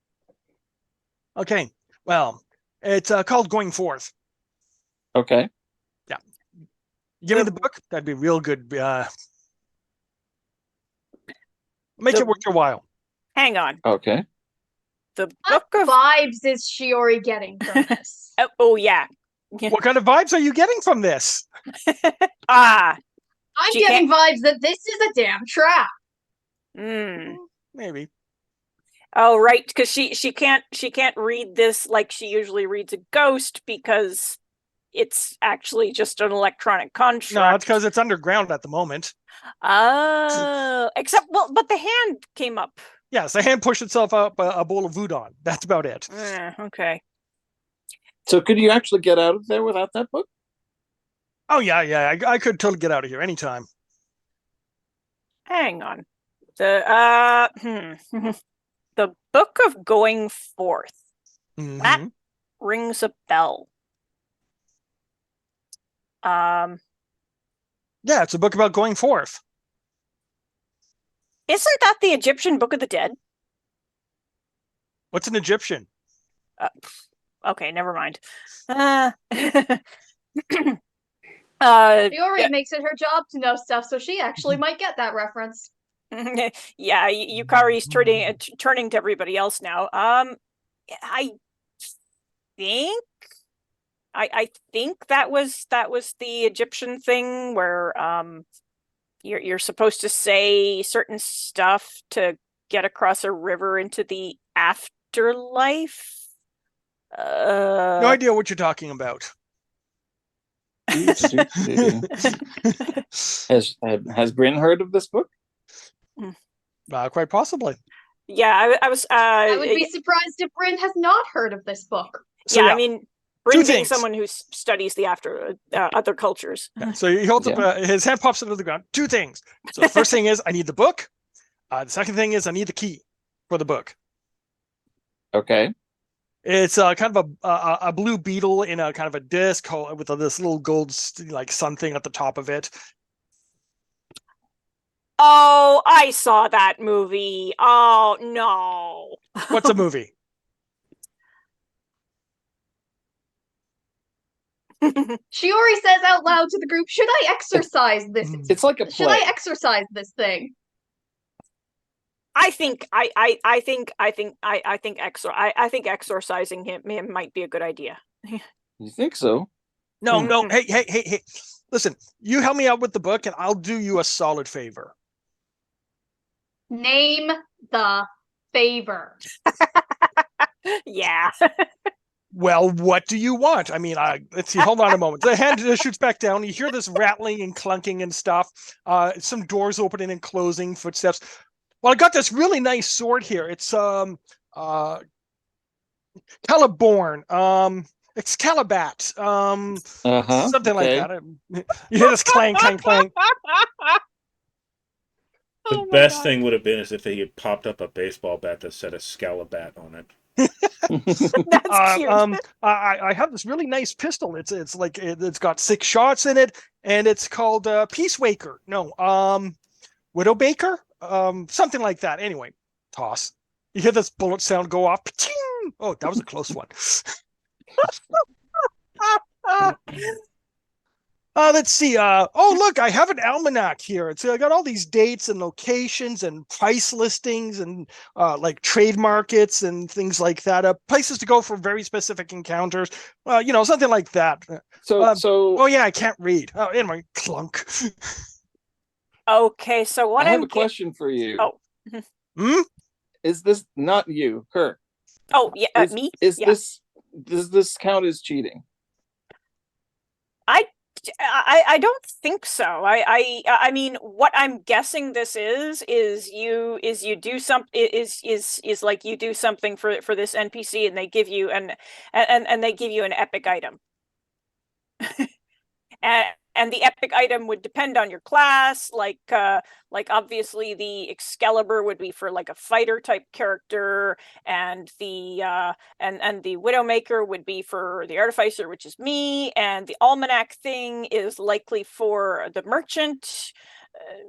Okay. Well, It's called Going Forth. Okay. Give me the book. That'd be real good. Make it worth your while. Hang on. Okay. The What book of vibes is Shiori getting from this? oh yeah. What kind of vibes are you getting from this? Ah. I'm She getting vibes that this is a damn trap. Mm. Maybe. Oh right, because she can't read this like she usually reads a ghost because it's actually just an electronic construct. No, it's because it's underground at the moment. Oh, except but the hand came up. Yes, the hand pushed itself up a bowl of udon. That's about it. Okay. So could you actually get out of there without that book? Oh yeah. I could totally get out of here anytime. Hang on. The Book of Going Forth. Mhm. That rings a bell. Yeah, it's a book about going forth. Isn't that the Egyptian Book of the Dead? What's an Egyptian? Okay, never mind. Shiori makes it her job to know stuff, so she actually might get that reference. Yeah, Yukari's turning to everybody else now. I think I think that was the Egyptian thing where you're supposed to say certain stuff to get across a river into the afterlife. No idea what you're talking about. Has Bryn heard of this book? Quite possibly. Yeah, I was. I would be surprised if Bryn has not heard of this book. So, yeah, I mean, Bryn being things. someone who studies the other cultures. Yeah, so he holds up his hand pops into the ground. Two things. So the first thing is I need the book. The second thing is I need the key for the book. Okay. It's kind of a blue beetle in a kind of a disc with this little gold like sun thing at the top of it. Oh, I saw that movie. Oh no. What's a movie? Shiori says out loud to the group, "Should I exercise this? It's like a Should I play. exercise this thing?" I think exorcising him might be a good idea. You think so? No. Hey. Listen, you help me out with the book and I'll do you a solid favor. Name the favor. Yeah. Well, what do you want? I mean, let's see. Hold on a moment. The hand shoots back down. You hear this rattling and clunking and stuff. Some doors opening and closing, footsteps. Well, I got this really nice sword here. It's Caliborn. It's Calabat. Something like that. You hear this clang, clang, clang. The best thing would have been is if they had popped up a baseball bat that said a Scalabat on it. That's cute. I have this really nice pistol. It's like it's got 6 shots in it, and it's called Peacewaker. No, Widowbaker. Something like that. Anyway, toss. You hear this bullet sound go off. Paching! Oh, that was a close one. Let's see. Oh, look, I have an almanac here. It's I got all these dates and locations and price listings and like trade markets and things like that. Places to go for very specific encounters. Something like that. Oh yeah, I can't read. Oh, anyway, clunk. Okay, so what I have a question for you. Oh. Is this not you, her? Oh yeah, me. Is Yeah. does this count as cheating? I don't think so. I mean, what I'm guessing this is you do something is like you do something for this NPC and they give you and they give you an epic item. And the epic item would depend on your class. Like obviously the Excalibur would be for like a fighter type character, and the Widowmaker would be for the Artificer, which is me, and the Almanac thing is likely for the merchant.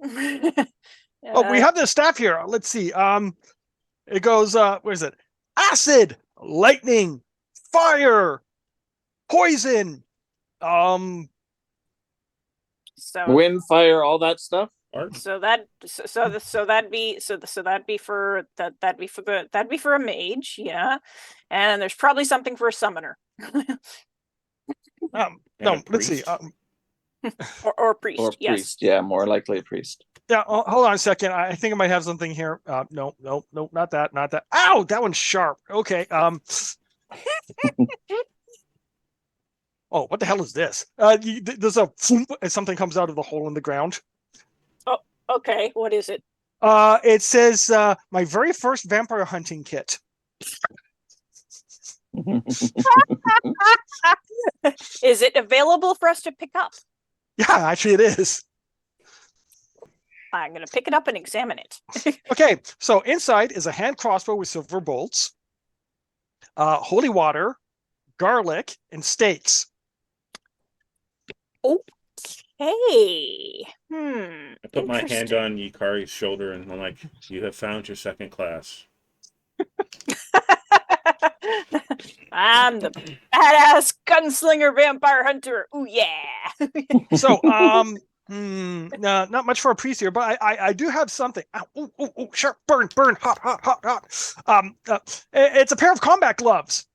Oh, we have the staff here. Let's see. It goes. Where is it? Acid, lightning, fire, poison. So Wind, fire, all that stuff. Art? that'd be for a mage, yeah. And there's probably something for a summoner. And No, a let's see. priest? or a priest, Or yes. priest, yeah, more likely a priest. Yeah, hold on a second. I think I might have something here. No, not that, not that. Ow, that one's sharp. Okay. Oh, what the hell is this? There's a thump as something comes out of the hole in the ground. Okay, what is it? It says my very first vampire hunting kit. Is it available for us to pick up? Yeah, actually, it is. I'm gonna pick it up and examine it. Okay, so inside is a hand crossbow with silver bolts, holy water, garlic, and steaks. Hey. I put my hand Interesting. on Yukari's shoulder and I'm like, "You have found your second class." I'm the badass gunslinger vampire hunter. Ooh yeah. So, no, not much for a priest here, but I do have something. Ow, ooh, sharp, burn, hot. It's a pair of combat gloves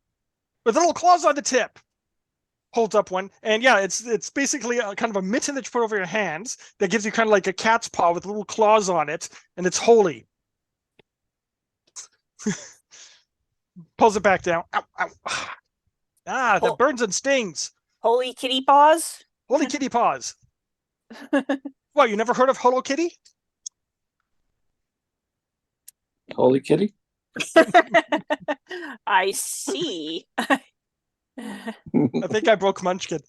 with little claws on the tip. Holds up one, and yeah, it's basically a kind of a mitten that you put over your hands that gives you kind of like a cat's paw with little claws on it, and it's holy. Pulls it back down. Ow. That Oh. burns and stings. Holy kitty paws. Holy kitty paws. What, you never heard of Holo Kitty? Holy kitty. I see. I think I broke Munchkin.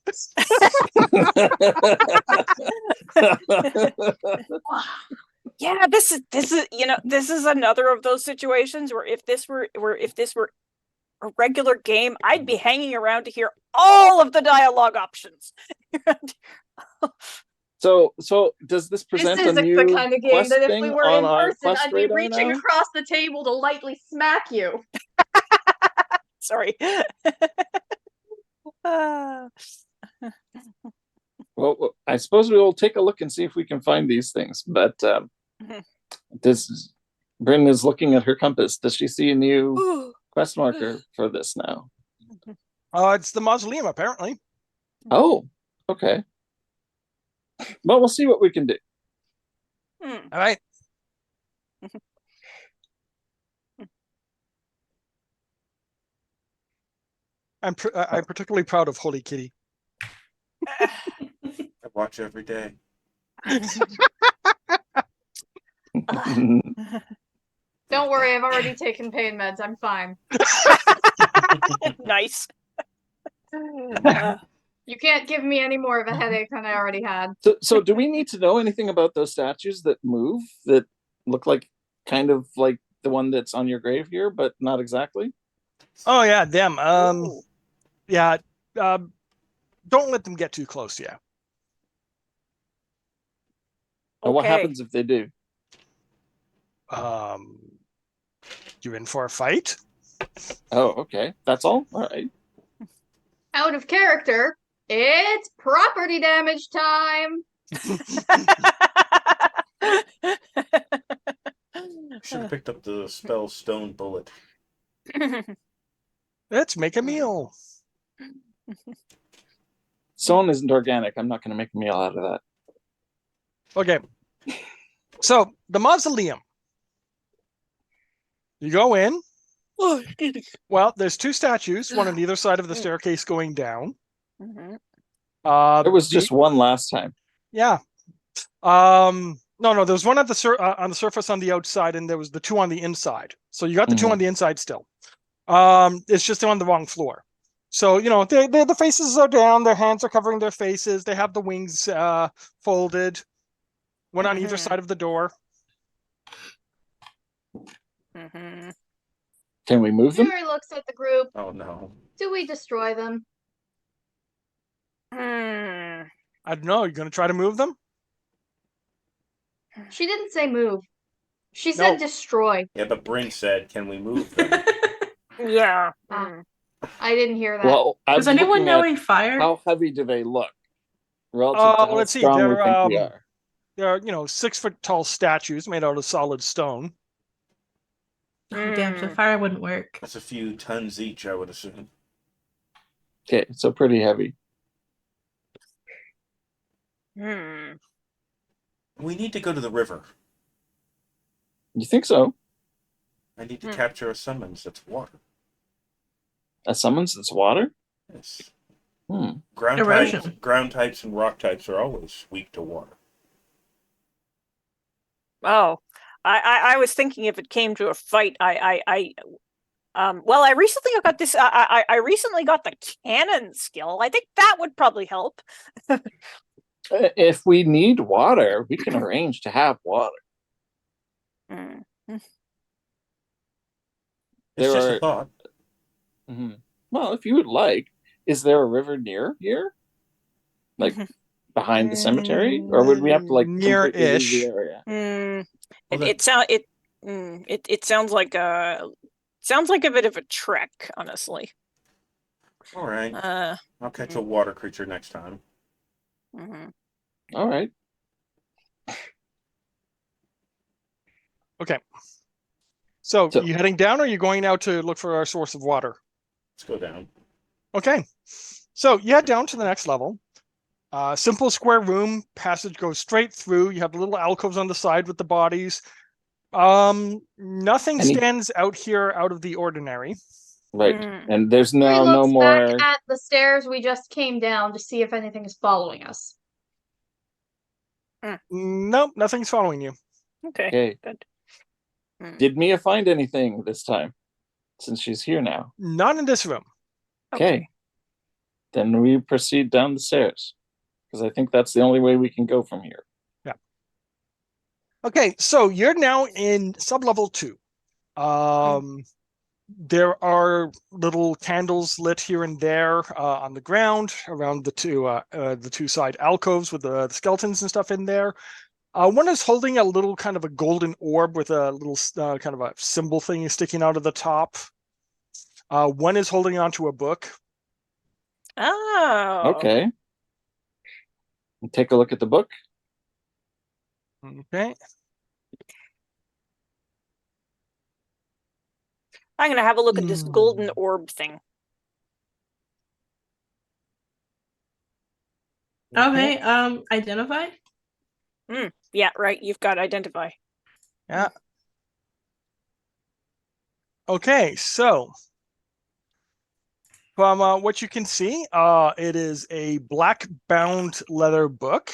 Yeah, this is this is another of those situations where if this were a regular game, I'd be hanging around to hear all of the dialogue options. So does this This present is a new the kind of game quest that if thing we were on in our person, quest I'd be radar reaching now? across the table to lightly smack you. Sorry. Well, I suppose we will take a look and see if we can find these things. But Bryn is looking at her compass. Does she see a new quest marker for this now? It's the mausoleum, apparently. Oh, okay. Well, we'll see what we can do. All right. I'm particularly proud of Holy Kitty. I watch every day. Don't worry, I've already taken pain meds. I'm fine. Nice. You can't give me any more of a headache than I already had. So do we need to know anything about those statues that move that look like kind of like the one that's on your grave here, but not exactly? Oh yeah, them. Ooh. Yeah. Don't let them get too close to you. And what Okay. happens if they do? You in for a fight? Oh, okay. That's all? All right. Out of character, it's property damage time. Should have picked up the spell stone bullet. Let's make a meal. Stone isn't organic. I'm not going to make a meal out of that. Okay. So the mausoleum. You go in. Well, there's two statues, one on either side of the staircase going down. Mhm. There was just one last time. Yeah. No, there was one at on the surface on the outside, and there was the two on the inside. So you got the two on the inside still. It's just on the wrong floor. So the faces are down, their hands are covering their faces. They have the wings folded, one on either side of the door. Mhm. Can we move them? Mary looks at the group. Oh no. Do we destroy them? Hmm. I don't know. You're gonna try to move them? She didn't say move. She said No. destroy. Yeah, but Bryn said, "Can we move them?" Yeah. Ah. Mm. I didn't hear that. Well, I'm Does anyone looking know at a fire? how heavy do they look relative to how Let's see. strong we think we are? They're 6-foot tall statues made out of solid stone. Oh, damn, so Mm. fire wouldn't work. That's a few tons each, I would assume. Okay, so pretty heavy. Hmm. We need to go to the river. You think so? I need to Hmm. capture a summons that's water. A summons that's water? Yes. Hmm. Erosion. Ground types and rock types are always weak to water. Oh, I was thinking if it came to a fight, well, I recently got this. I recently got the cannon skill. I think that would probably help. If we need water, we can arrange to have water. Mm. It's There just are- a thought. Mhm. Well, if you would like, is there a river near here? Like behind the cemetery? Or would we have to like completely leave Near-ish. the area? Mm. Well, It sounds like a bit of a trek, honestly. All right. I'll catch a Mm. water creature next time. Mhm. All right. Okay. So, So- you heading down, or are you going out to look for our source of water? Let's go down. Okay. So you head down to the next level. Simple square room. Passage goes straight through. You have little alcoves on the side with the bodies. Nothing Any- stands out here out of the ordinary. Right. Mm. And there's He no looks more. back at the stairs we just came down to see if anything is following us. Nope, nothing's following you. Okay. Okay. Good. Mm. Did Mia find anything this time? Since she's here now. Not in this room. Okay. Then we proceed down the stairs. Because I think that's the only way we can go from here. Okay, so you're now in sublevel 2. There are little candles lit here and there on the ground around the two side alcoves with the skeletons and stuff in there. One is holding a little kind of a golden orb with a little kind of a symbol thing sticking out of the top. One is holding onto a book. Oh. Okay. Take a look at the book. Okay. I'm gonna have a look at this golden orb thing. Okay, identify. Yeah, right. You've got identify. Yeah. Okay, so from what you can see, it is a black bound leather book.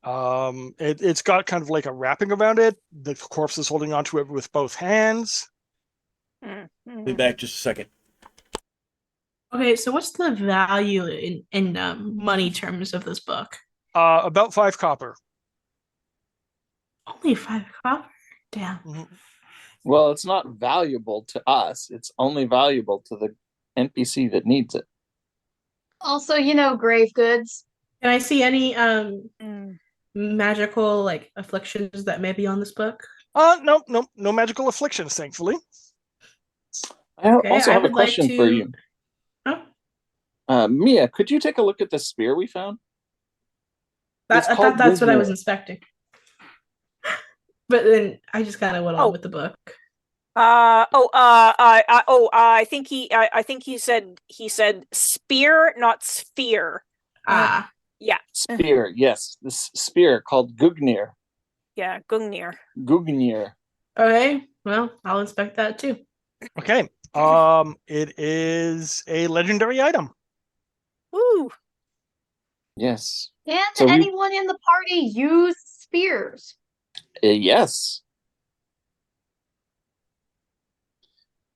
It's got kind of like a wrapping around it. The corpse is holding onto it with both hands. Mm. Be back just a second. Okay, so what's the value in money terms of this book? About 5 copper. Only 5 copper? Damn. Well, it's not valuable to us. It's only valuable to the NPC that needs it. Also, grave goods. Can I see any Mm. magical like afflictions that may be on this book? No magical afflictions, thankfully. I Okay, also I have a would like question for to- you. Oh, Mia, could you take a look at the spear we found? I It's thought called that's what I was Gugner. inspecting. But then I just kind of went on Oh. with the book. I think he said spear, not sphere. Ah, Spear, yes. This spear called Gugnir. Yeah, Gungnir. Gugnir. okay. Well, I'll inspect that too. Okay. It is a legendary item. Woo. Yes. Can So we- anyone in the party use spears? Yes.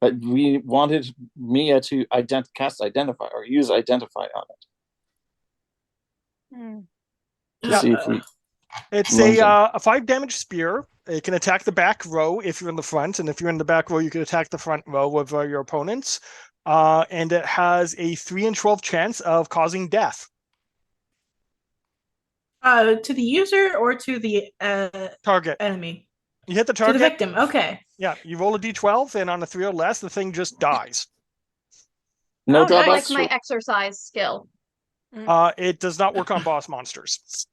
But we wanted Mia to cast Identify or use Identify on it Mm. to Yeah. see if we. It's Amazing. a 5 damage spear. It can attack the back row if you're in the front, and if you're in the back row, you can attack the front row of your opponents. And it has a 3 in 12 chance of causing death. To the user or to the Target. enemy? You hit the To the target. victim. Okay. Yeah, you roll a d12, and on a 3 or less, the thing just dies. No Oh, nice. drawbacks. Like my exercise skill. It does not work on boss monsters.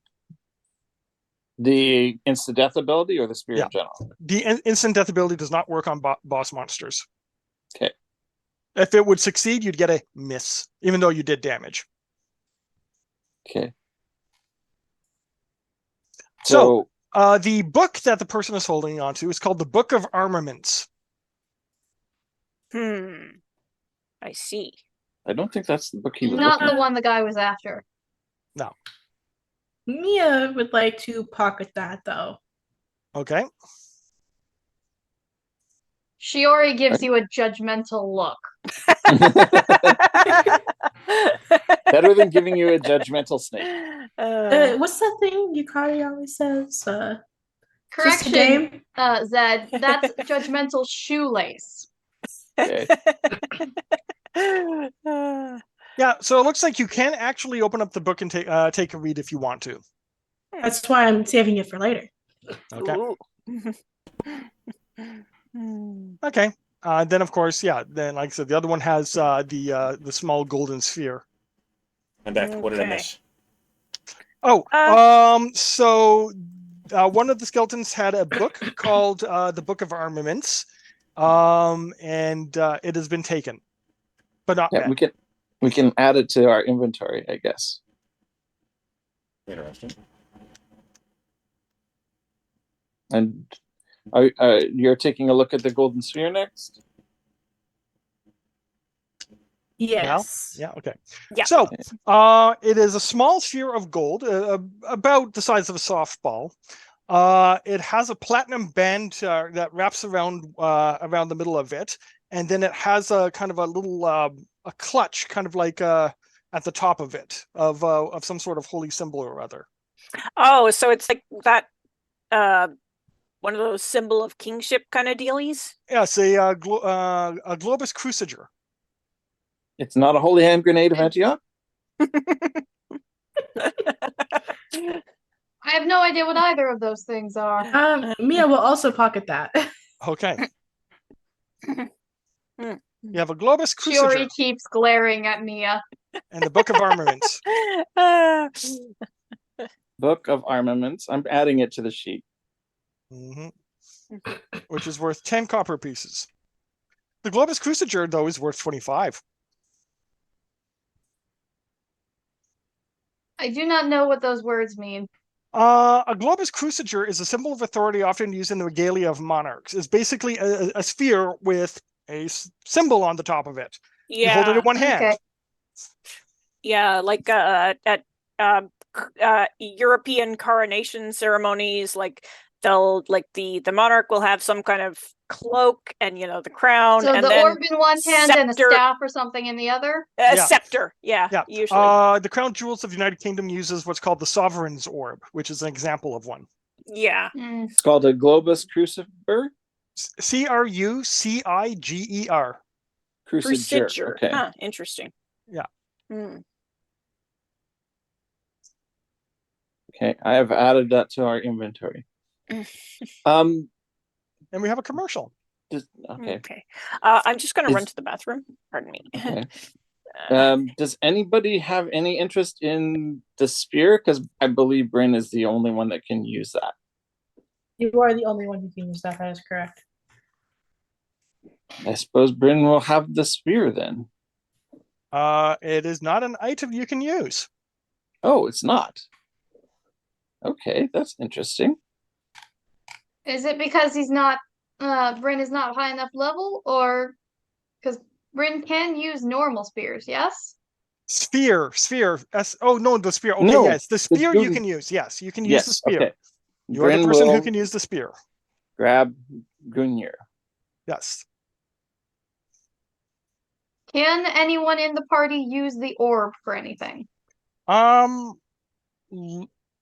The instant death ability or the spear Yeah. in general? The instant death ability does not work on boss monsters. Okay. If it would succeed, you'd get a miss, even though you did damage. Okay. So, the book that the person is holding onto is called the Book of Armaments. I see. I don't think that's the book he was Not looking the at. one the guy was after. Mia would like to pocket that though. Okay. Shiori gives you a judgmental look. Better than giving you a judgmental snake. What's that thing Yukari always says? Just a Correction, game? Zed, that's judgmental shoelace. Okay. Yeah, so it looks like you can actually open up the book and take a read if you want to. That's why I'm saving it for later. Okay. Okay. Then of course, yeah. Then like I said, the other one has the small golden sphere. I'm back. What did I Okay. miss? Oh, so one of the skeletons had a book called the Book of Armaments, and it has been taken, but not Yeah, read. we can add it to our inventory, I guess. Interesting. And you're taking a look at the golden sphere next? Yes. Yeah. Okay. Yeah. So, it is a small sphere of gold, about the size of a softball. It has a platinum band that wraps around the middle of it, and then it has a kind of a little a clutch, kind of like at the top of it, of some sort of holy symbol or other. Oh, so it's like that one of those symbol of kingship kind of dealies? Yes, a globus cruciger. It's not a holy hand grenade of Antioch? I have no idea what either of those things are. Mia will also pocket that. Okay. You have a globus cruciger Shiori keeps glaring at Mia. and the Book of Armaments. Book of Armaments. I'm adding it to the sheet. Mhm. Which is worth 10 copper pieces. The globus cruciger, though, is worth 25. I do not know what those words mean. A globus cruciger is a symbol of authority often used in the regalia of monarchs. It's basically a sphere with a symbol on the top of it. You hold it Yeah, in one hand. Okay. yeah, like at European coronation ceremonies, like they'll the monarch will have some kind of cloak and the crown, So and the then orb in one hand and a scepter- staff or something in the other? a Yeah. scepter. Yeah, Yeah. usually. The crown jewels of the United Kingdom uses what's called the sovereign's orb, which is an example of one. Yeah. Mm. It's called a globus crucifer. Cruciger. Cruciger. Okay. Huh, interesting. Yeah. Hmm. Okay, I have added that to our inventory. And we have a commercial. Okay. Okay. I'm just going to run Is- to the bathroom. Pardon me. Okay. Does anybody have any interest in the spear? Because I believe Bryn is the only one that can use that. You are the only one who can use that. That is correct. I suppose Bryn will have the spear then. It is not an item you can use. Oh, it's not. Okay, that's interesting. Is it because he's not, Bryn is not high enough level, or because Bryn can use normal spears, yes? Sphere. Oh no, the spear. Okay, No, yes, the spear you golden- can use. Yes, you can use the spear. Okay. You are the Bryn person who will can use the spear. grab Gungnir. Yes. Can anyone in the party use the orb for anything?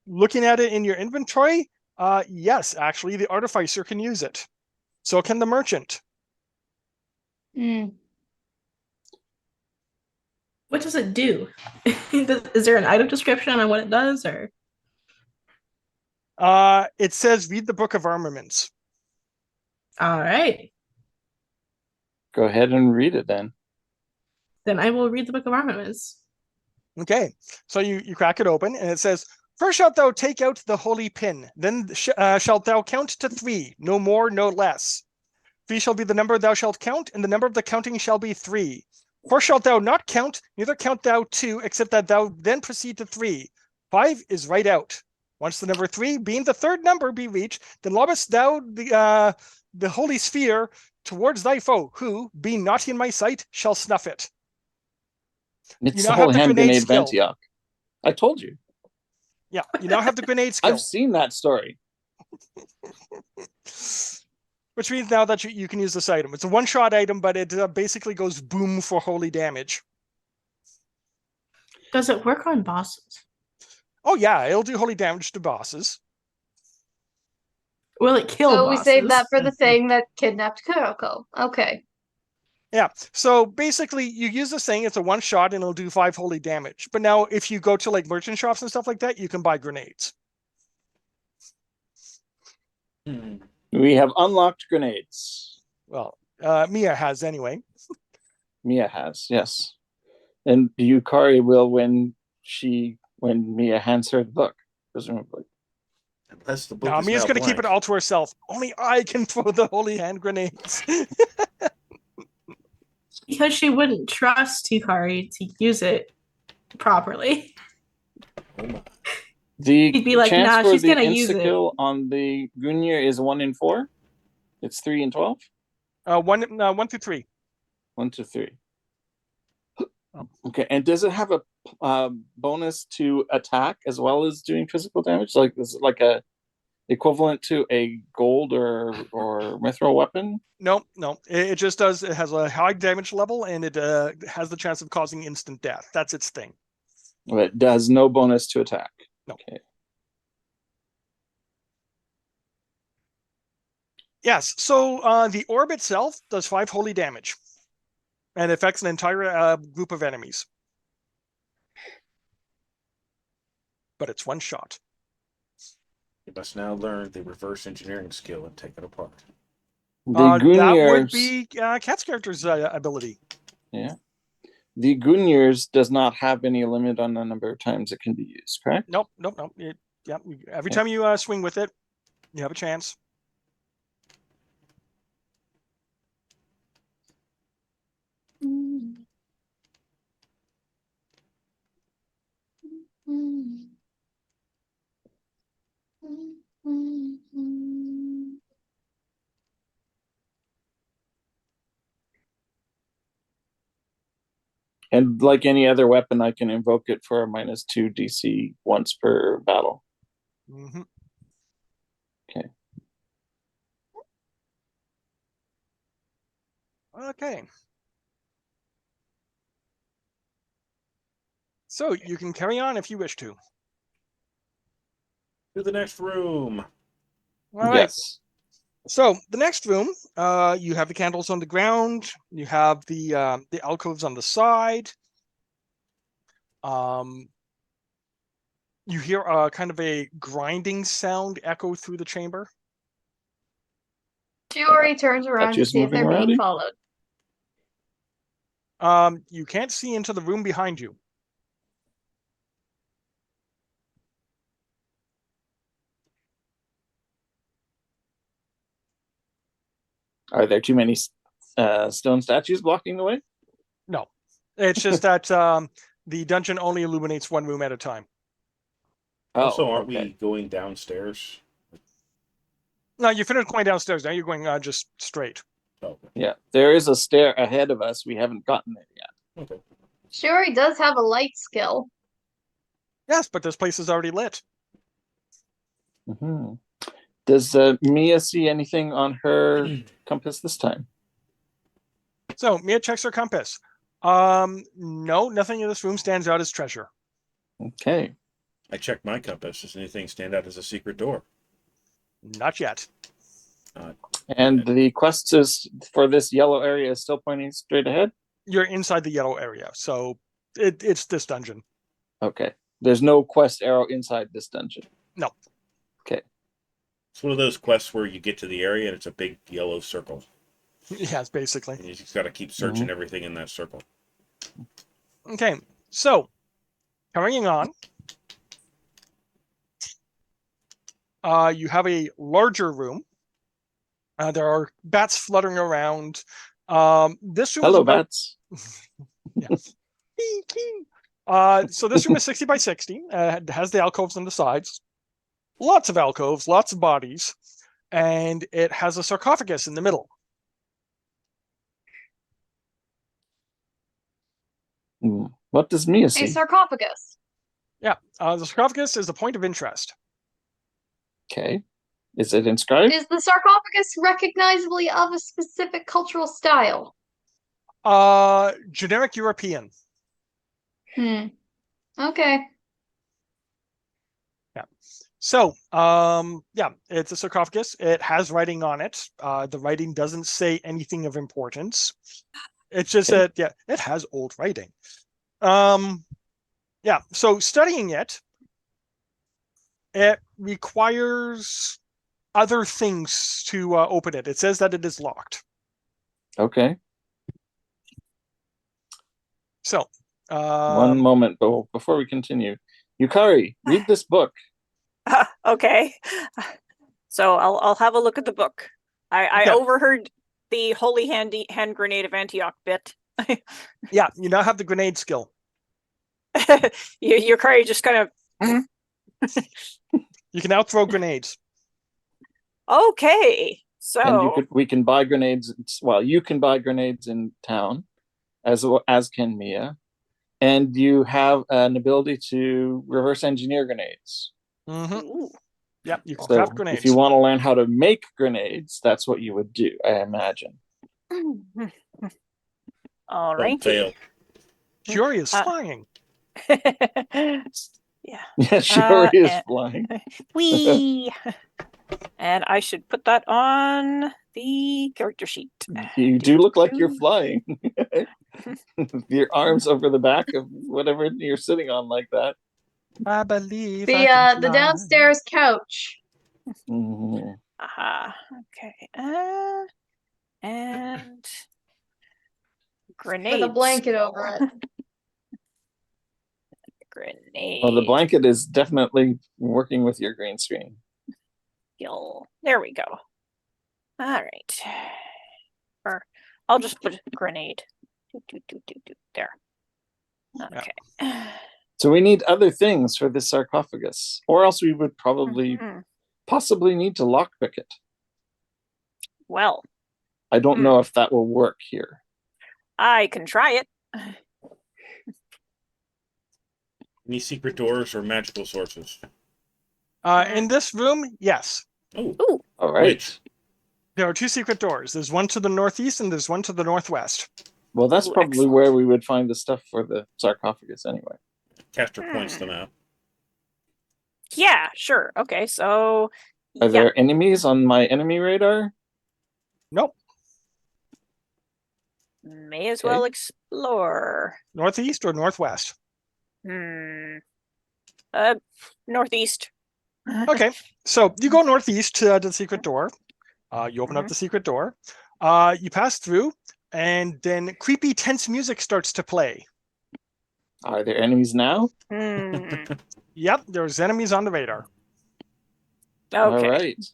Looking at it in your inventory, yes, actually, the artificer can use it. So can the merchant. Mm. What does it do? Is there an item description on what it does, or? It says read the Book of Armaments. All right. Go ahead and read it then. Then I will read the Book of Armaments. Okay, so you crack it open, and it says, "First shalt thou take out the holy pin, then shalt thou count to 3, no more, no less. 3 shall be the number thou shalt count, and the number of the counting shall be 3. 4 shalt thou not count, neither count thou 2, except that thou then proceed to 3. 5 is right out. Once the number 3, being the third number, be reached, then lobbest thou the holy sphere towards thy foe, who, being not in my sight, shall snuff it." It's You the now whole have the hand grenade grenade of skill. Antioch. I told you. Yeah, you now have the grenade skill. I've seen that story. Which means now that you can use this item. It's a one-shot item, but it basically goes boom for holy damage. Does it work on bosses? Oh yeah, it'll do holy damage to bosses. Will it kill So we bosses? saved that for the thing that kidnapped Kuroko. Okay. Yeah, so basically you use this thing, it's a one-shot, and it'll do 5 holy damage. But now if you go to like merchant shops and stuff like that, you can buy grenades. Hmm. We have unlocked grenades. Well, Mia has anyway. Mia has, yes. And Yukari will when Mia hands her the book, presumably. Unless the book Now is Mia's now going to keep it blank. all to herself. Only I can throw the holy hand grenades. Because she wouldn't trust Hikari to use it properly. Oh my. The He'd be like, chance nah, for she's the gonna use it. insta-kill on the Gungnir is 1 in 4. It's 3 in 12. 1 through 3. 1 to 3. Okay, and does it have a bonus to attack as well as doing physical damage? Like, is it like a equivalent to a gold or mithril weapon? No. It just does. It has a high damage level, and it has the chance of causing instant death. That's its thing. But it does no bonus to attack. No. Okay. Yes. So the orb itself does 5 holy damage, and affects an entire group of enemies. But it's one shot. You must now learn the reverse engineering skill and take it apart. The That would Gungnir's, be Cat's character's ability. yeah. The Gungnir's does not have any limit on the number of times it can be used, correct? Nope. Every time you swing with it, you have a chance. And like any other weapon, I can invoke it for a -2 DC once per battle. Mm-hmm. Okay. Okay. So you can carry on if you wish to. To the next room. All right. Yes. So the next room, you have the candles on the ground. You have the alcoves on the side. You hear kind of a grinding sound echo through the chamber. Shiori turns around to Touches see if they're moving being around. followed. You can't see into the room behind you. Are there too many stone statues blocking the way? No, it's just that the dungeon only illuminates one room at a time. Also, aren't okay. we going downstairs? No, you finished going downstairs. Now you're going just straight. Oh, Yeah, there is a stair ahead of us. We haven't gotten there yet. okay. Shiori does have a light skill. Yes, but this place is already lit. Mm-hmm. Does Mia see anything on her compass this time? So Mia checks her compass. No, nothing in this room stands out as treasure. Okay. I checked my compass. Does anything stand out as a secret door? Not yet. And the quest is for this yellow area is still pointing straight ahead? You're inside the yellow area, so it's this dungeon. Okay. There's no quest arrow inside this dungeon. No. Okay. It's one of those quests where you get to the area and it's a big yellow circle, Yes, basically. and you just got to keep searching everything in that circle. Okay, so carrying on. You have a larger room. There are bats fluttering around. This room is Hello, about, bats. yes. So this room is 60 by 60. It has the alcoves on the sides. Lots of alcoves, lots of bodies, and it has a sarcophagus in the middle. What does Mia A see? sarcophagus. Yeah, the sarcophagus is the point of interest. Okay. Is it inscribed? Is the sarcophagus recognizably of a specific cultural style? Generic European. Okay. So, yeah, it's a sarcophagus. It has writing on it. The writing doesn't say anything of importance. It's just Okay. that, yeah, it has old writing. Yeah, so studying it requires other things to open it. It says that it is locked. Okay. So, One moment, but before we continue, Yukari, read this book. Okay. So I'll have a look at the book. I Yeah. overheard the holy hand grenade of Antioch bit. yeah, you now have the grenade skill. Your Yukari just kind of You can now throw grenades. okay. So And we can buy grenades. Well, you can buy grenades in town, as can Mia, and you have an ability to reverse engineer grenades. Mm-hmm. ooh, Yeah, you can So craft grenades. if you want to learn how to make grenades, that's what you would do, I imagine. all Don't fail. righty. Fury is flying. Yeah. Yeah, she already is and- flying. Wee. And I should put that on the character sheet. You do look like you're flying. Your arms over the back of whatever you're sitting on like that. I believe The downstairs couch. Mhm. Aha. Okay. And grenades. With a blanket over it. Grenade. Well, the blanket is definitely working with your green screen. There we go. All right. Or I'll just put grenade. There. Okay. So we need other things for this sarcophagus, or else we would probably Mhm. possibly need to lockpick it. Well, I don't know if that will work here. I can try it. Any secret doors or magical sources? In this room, yes. Oh, Ooh. All right. Which? There are two secret doors. There's one to the northeast and there's one to the northwest. Well, that's Ooh, probably excellent. where we would find the stuff for the sarcophagus anyway. Caster points them out. Yeah, sure. Okay, so Are there enemies on my enemy radar? Nope. may as well explore. Northeast or northwest? Northeast. Okay. So you go northeast to the secret door. You open up the secret door. You pass through, and then creepy, tense music starts to play. Are there enemies now? Yep, there's enemies on the radar. Okay. All right.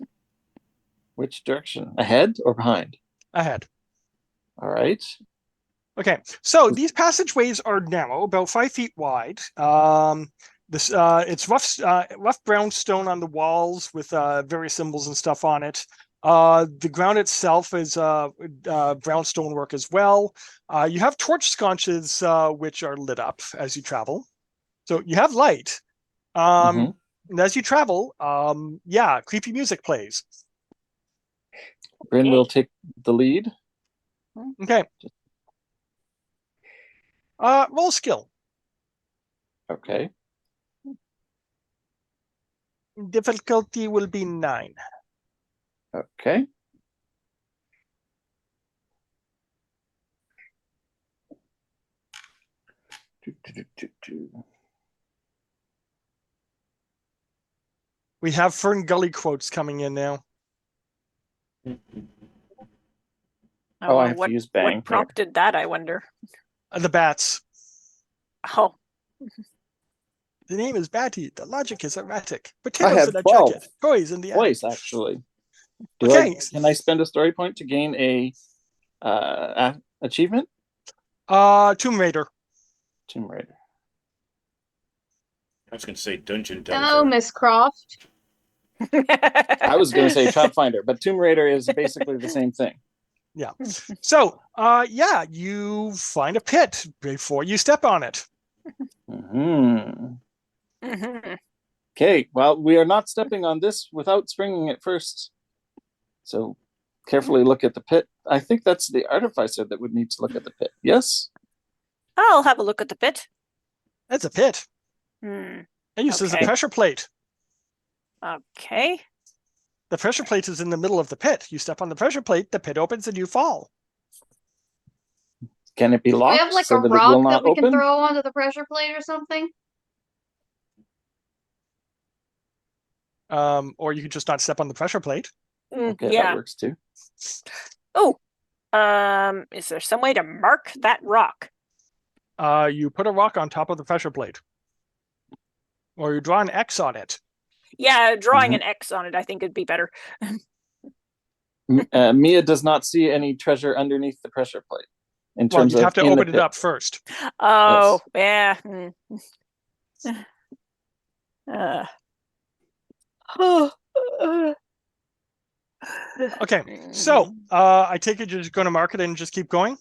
Which direction? Ahead or behind? Ahead. All right. Okay, so these passageways are narrow, about 5 feet wide. It's rough brown stone on the walls with various symbols and stuff on it. The ground itself is brown stonework as well. You have torch sconces which are lit up as you travel, so you have light. And as you travel, yeah, creepy music plays. Bryn will take the lead. Okay. Roll skill. Okay. Difficulty will be 9. Okay. We have Fern Gully quotes coming in now. Oh, I well, have what, to use bang. what Here. prompted that, I wonder. The bats. Oh, The name is Batty. The logic is erratic. I Potatoes have in a 12. jacket. Toys in the attic. Twice, actually. Okay. Can I spend a story point to gain a achievement? Tomb Raider. Tomb Raider. I was going to say Dungeon No, Delver. Miss Croft. I was going to say Trap Finder, but Tomb Raider is basically the same thing. So, yeah, you find a pit before you step on it. Hmm. Mhm. Okay, well, we are not stepping on this without springing it first. So carefully look at the pit. I think that's the artificer that would need to look at the pit. Yes? I'll have a look at the pit. That's a pit. Hmm. It uses a Okay. pressure plate. Okay. The pressure plate is in the middle of the pit. You step on the pressure plate, the pit opens, and you fall. Can it be Do we locked have like so a that it rock will that not we can open? throw onto the pressure plate or something? Or you could just not step on the pressure plate. Okay, that Yeah. works too. Oh. Is there some way to mark that rock? You put a rock on top of the pressure plate. Or you draw an X on it. Yeah, drawing Mhm. an X on it, I think it'd be better. Mia does not see any treasure underneath the pressure plate. In Well, terms you'd of have to in the open it pit. up first. Oh, yeah. Okay, so I take it you're just going to mark it and just keep going?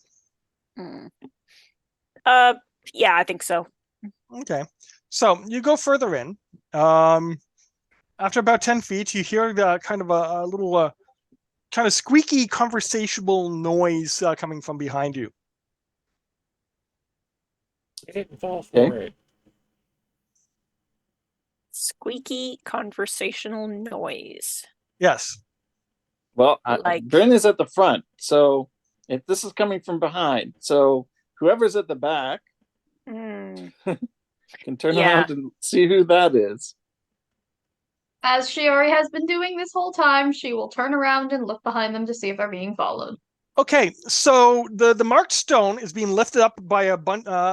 Yeah, I think so. Okay, so you go further in. After about 10 feet, you hear the kind of a little kind of squeaky conversational noise coming from behind you. I didn't fall for Okay. it. Squeaky conversational noise. Yes. Well, Like- Bryn is at the front, so if this is coming from behind, so whoever's at the back Hmm. can turn Yeah. around and see who that is. As she already has been doing this whole time, she will turn around and look behind them to see if they're being followed. Okay, so the marked stone is being lifted up by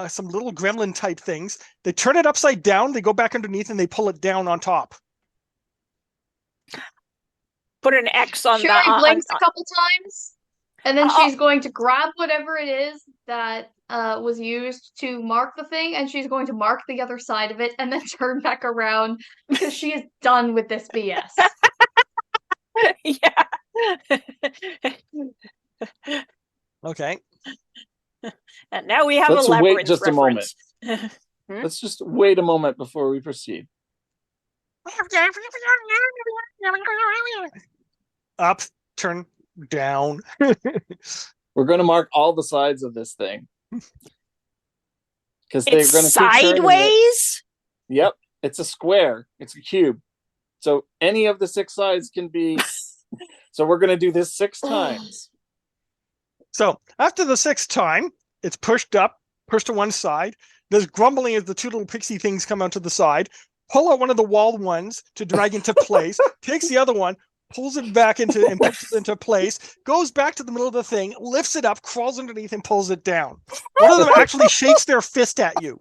some little gremlin type things. They turn it upside down, they go back underneath, and they pull it down on top. Put an X on She that. already blinks a couple times, and then Oh. she's going to grab whatever it is that was used to mark the thing, and she's going to mark the other side of it, and then turn back around because she is done with this BS. Yeah. Okay. And now we have Let's a wait labyrinth just a moment. reference. Let's just wait a moment before we proceed. Up, turn, down. We're going to mark all the sides of this thing. Because they're It's going to keep turning it. sideways? Yep, it's a square. It's a cube. So any of the 6 sides can be. So we're going to do this 6 times. So after the 6th time, it's pushed up, pushed to one side. There's grumbling as the 2 little pixie things come out to the side. Pull out one of the wall ones to drag into place. Takes the other one, pulls it back into and pushes it into place. Goes back to the middle of the thing, lifts it up, crawls underneath, and pulls it down. One of them actually shakes their fist at you.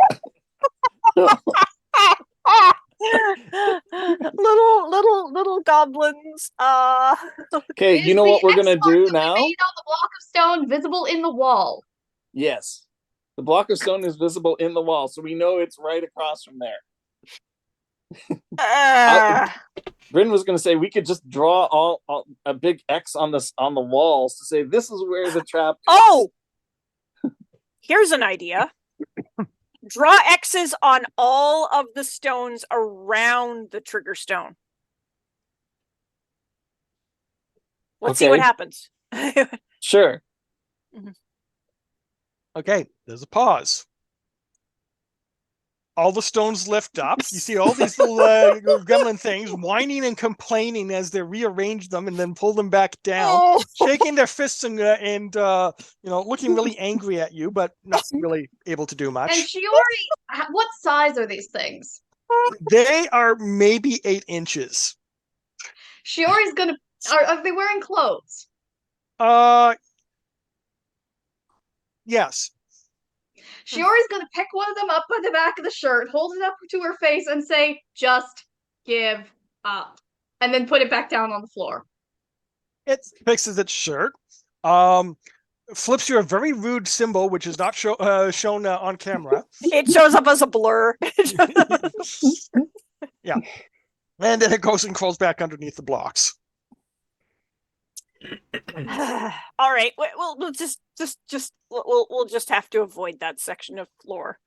little goblins. Okay, you know Is what the we're going to X mark do that we now? made on the block of stone visible in the wall? Yes. The block of stone is visible in the wall, so we know it's right across from there. Bryn was going to say we could just draw all a big X on the walls to say this is where the trap is. Oh, here's an idea. Draw X's on all of the stones around the trigger stone. Let's see what Okay. happens. Sure. Okay, there's a pause. All the stones lift up. You see all these little gremlin things whining and complaining as they rearrange them and then pull them back down, Oh. shaking their fists and looking really angry at you, but not really able to do And much. she already. What size are these things? They are maybe 8 inches. Shiori's gonna. Are they wearing clothes? Yes. Shiori's gonna pick one of them up by the back of the shirt, hold it up to her face, and say, "Just give up," and then put it back down on the floor. It fixes its shirt. Flips you a very rude symbol, which is not shown on camera. It shows up as a blur. Yeah. And then it goes and crawls back underneath the blocks. All right. We'll just we'll just have to avoid that section of floor.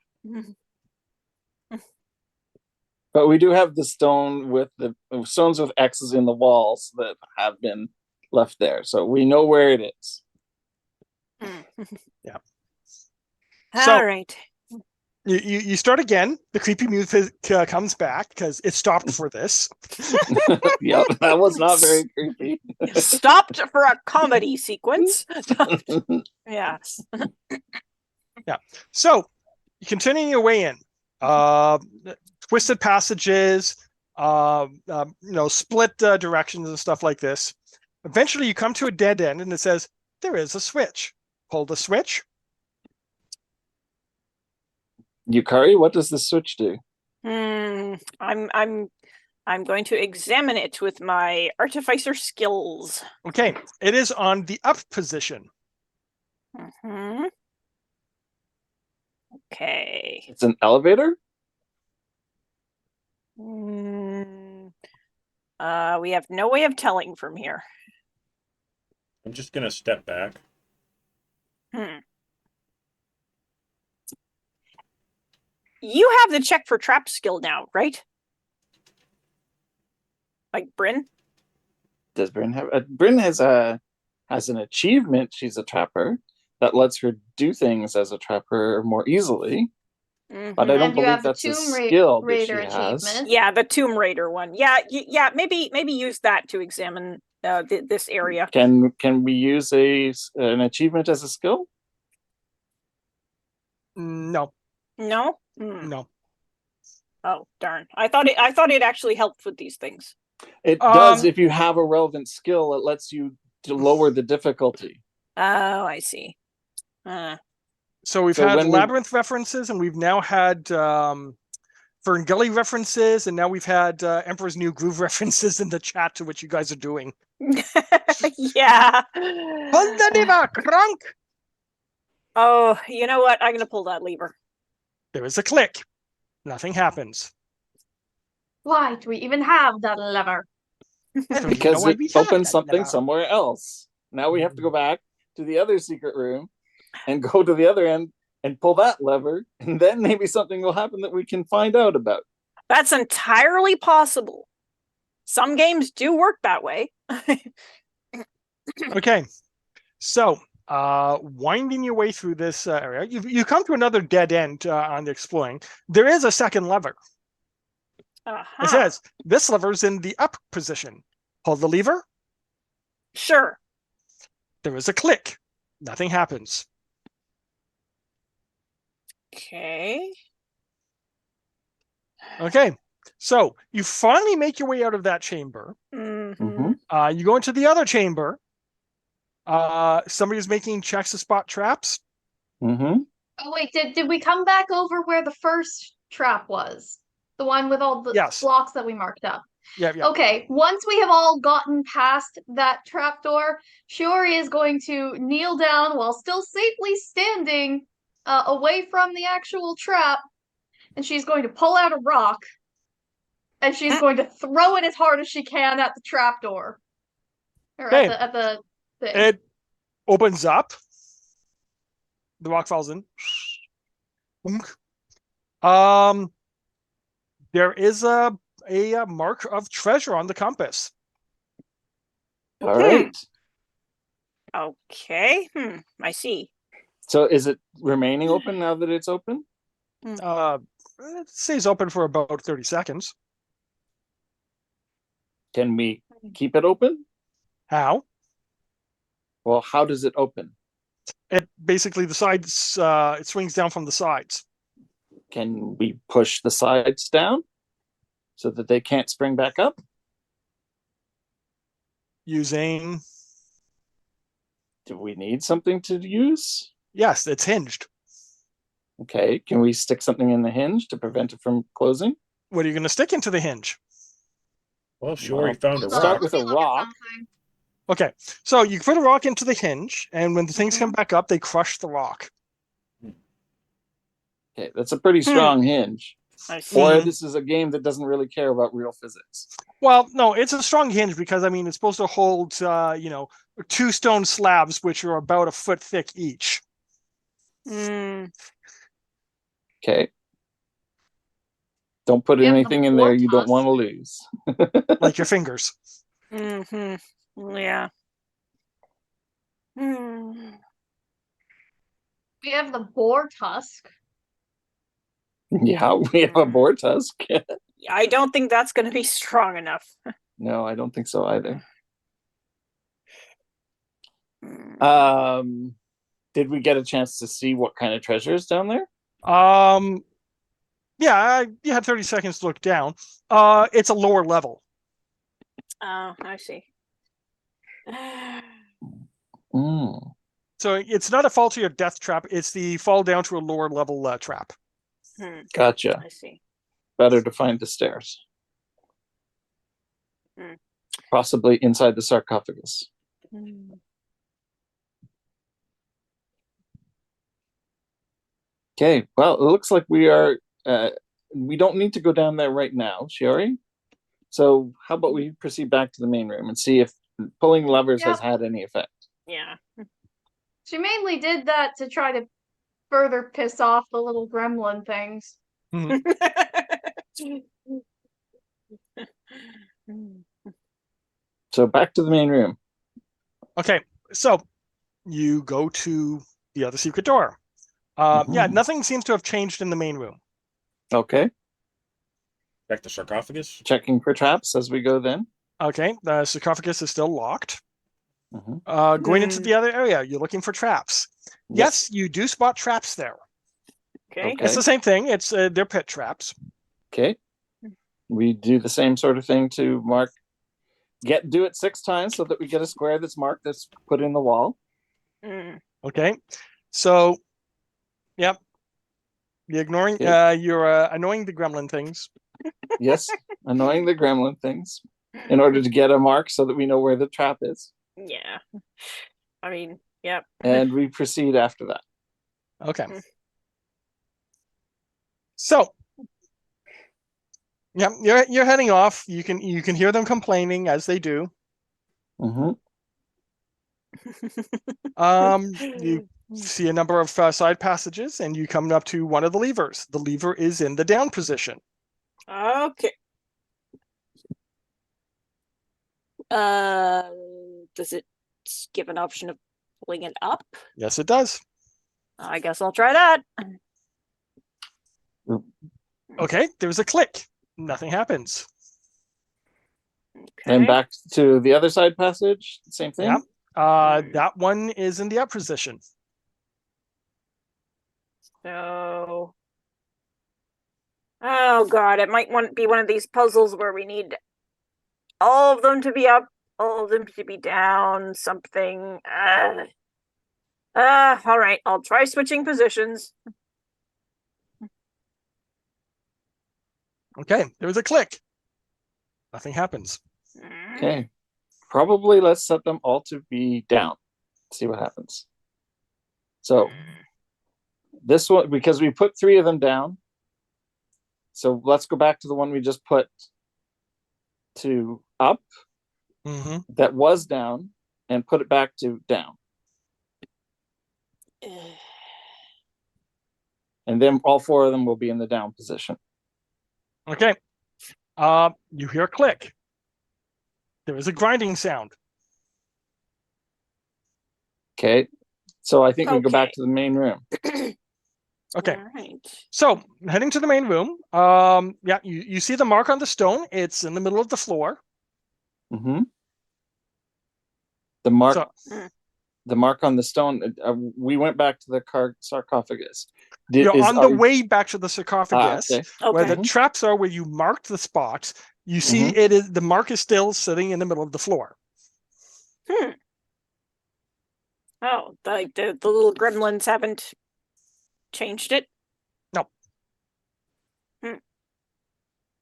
But we do have the stone with the stones with X's in the walls that have been left there, so we know where it is. Yeah. All So- right. You start again. The creepy music comes back because it stopped for this. Yep, that was not very creepy. Stopped for a comedy sequence. Yeah. So you continue your way in. Twisted passages, split directions and stuff like this. Eventually, you come to a dead end, and it says there is a switch. Pull the switch. Yukari, what does the switch do? I'm going to examine it with my artificer skills. Okay, it is on the up position. Mhm. Okay. It's an elevator? We have no way of telling from here. I'm just gonna step back. You have the check for trap skill now, right? Like Bryn? Does Bryn have Bryn has an achievement, she's a trapper, that lets her do things as a trapper more easily. But I don't And you have believe the that's a Tomb skill that Raider she has. achievement. Yeah, the Tomb Raider one. Yeah, maybe use that to examine this area. Can we use an achievement as a skill? No, No? no. Oh, darn. I thought it actually helped with these things. It does Um, if you have a relevant skill. It lets you to lower the difficulty. Oh, I see. So we've So had when we- Labyrinth references, and we've now had Ferngully references, and now we've had Emperor's New Groove references in the chat to what you guys are doing. Yeah. Pull the lever, crunk! Oh, you know what? I'm gonna pull that lever. There is a click. Nothing happens. Why do we even have that lever? Because No, it we have opens that something lever. somewhere else. Now we have to go back to the other secret room and go to the other end and pull that lever, and then maybe something will happen that we can find out about. That's entirely possible. Some games do work that way. Okay, so winding your way through this area, you come to another dead end on the exploring. There is a second lever. Uh-huh. It says this lever is in the up position. Pull the lever. Sure. There is a click. Nothing happens. Okay. Okay, so you finally make your way out of that chamber. Mhm. You go into the other chamber. Somebody's making checks to spot traps. Mm-hmm. Oh wait, did we come back over where the first trap was? The one with all the Yes. blocks that we marked up. Yeah. Okay, once we have all gotten past that trapdoor, Shiori is going to kneel down while still safely standing away from the actual trap, and she's going to pull out a rock, and she's going to throw it as hard as she can at the trapdoor. Or Okay. at the thing. It opens up. The rock falls in. Boom. There is a mark of treasure on the compass. All right. Okay. I see. So is it remaining open now that it's open? It stays open for about 30 seconds. Can we keep it open? How? Well, how does it open? It basically the sides. It swings down from the sides. Can we push the sides down? so that they can't spring back up? Using, Do we need something to use? yes, it's hinged. Okay, can we stick something in the hinge to prevent it from closing? What are you going to stick into the hinge? Well, she already Well, found a Hold on, start rock. with let a me look at rock. something. Okay, so you put a rock into the hinge, and when the things come back up, they crush the rock. Okay, that's a pretty strong hinge. I see. Or Mhm. this is a game that doesn't really care about real physics. Well, no, it's a strong hinge because I mean it's supposed to hold, 2 stone slabs which are about a foot thick each. Mm, Okay. Don't put We have the anything in there you don't Vortusk. want to lose. Like your fingers. yeah. Hmm. We have the boar tusk. Yeah, we have a boar tusk. I don't think that's going to be strong enough. No, I don't think so either. Mm. Did we get a chance to see what kind of treasures down there? Yeah, you had 30 seconds to look down. It's a lower level. Oh, I see. Mm, So it's not a fall to your death trap, it's the fall down to a lower level trap. gotcha. I see. Better to find the stairs. Hmm. Possibly inside the sarcophagus. Mm. Okay, well, it looks like we are. We don't need to go down there right now, Shiori. So, how about we proceed back to the main room and see if pulling levers has had any effect? Yeah. She mainly did that to try to further piss off the little gremlin things. So, back to the main room. Okay, so you go to the other secret door. Yeah, Mhm. nothing seems to have changed in the main room. Okay, Back to sarcophagus. checking for traps as we go then. Okay, the sarcophagus is still locked. Mhm. Going into the other area, you're looking for traps. Yes, you do spot traps there. Okay. It's the same thing. It's they're pit traps. Okay. We do the same sort of thing to mark. Do it 6 times so that we get a square that's marked that's put in the wall. Mm. Okay, so yep, you're ignoring. Okay. You're annoying the gremlin things. Yes, annoying the gremlin things in order to get a mark so that we know where the trap is. Yeah. I mean, yep. And we proceed after that. Okay. So, yeah, you're heading off. You can hear them complaining as they do. Mhm. You see a number of side passages, and you come up to one of the levers. The lever is in the down position. Okay. Does it give an option of pulling it up? Yes, it does. I guess I'll try that. Okay, there's a click. Nothing happens. Okay. And back to the other side passage, same thing. Yeah. That one is in the up position. So, oh god, it might be one of these puzzles where we need all of them to be up, all of them to be down, something. All right, I'll try switching positions. Okay, there's a click. Nothing happens. Okay. Probably let's set them all to be down. See what happens. So this one, because we put 3 of them down. So let's go back to the one we just put to up Mm-hmm. that was down and put it back to down. And then all 4 of them will be in the down position. Okay. You hear a click. There is a grinding sound. Okay. So I think we go back Okay. to the main room. Okay. All right. So heading to the main room. Yeah, you see the mark on the stone. It's in the middle of the floor. Mm-hmm. The mark, So, the mark on the stone. We went back to the sarcophagus. You're on are the way back to the sarcophagus, okay. where the Okay. traps are, where you marked the spots. You see, it is the mark is still sitting in the middle of the floor. Hmm. Oh, the little gremlins haven't changed it.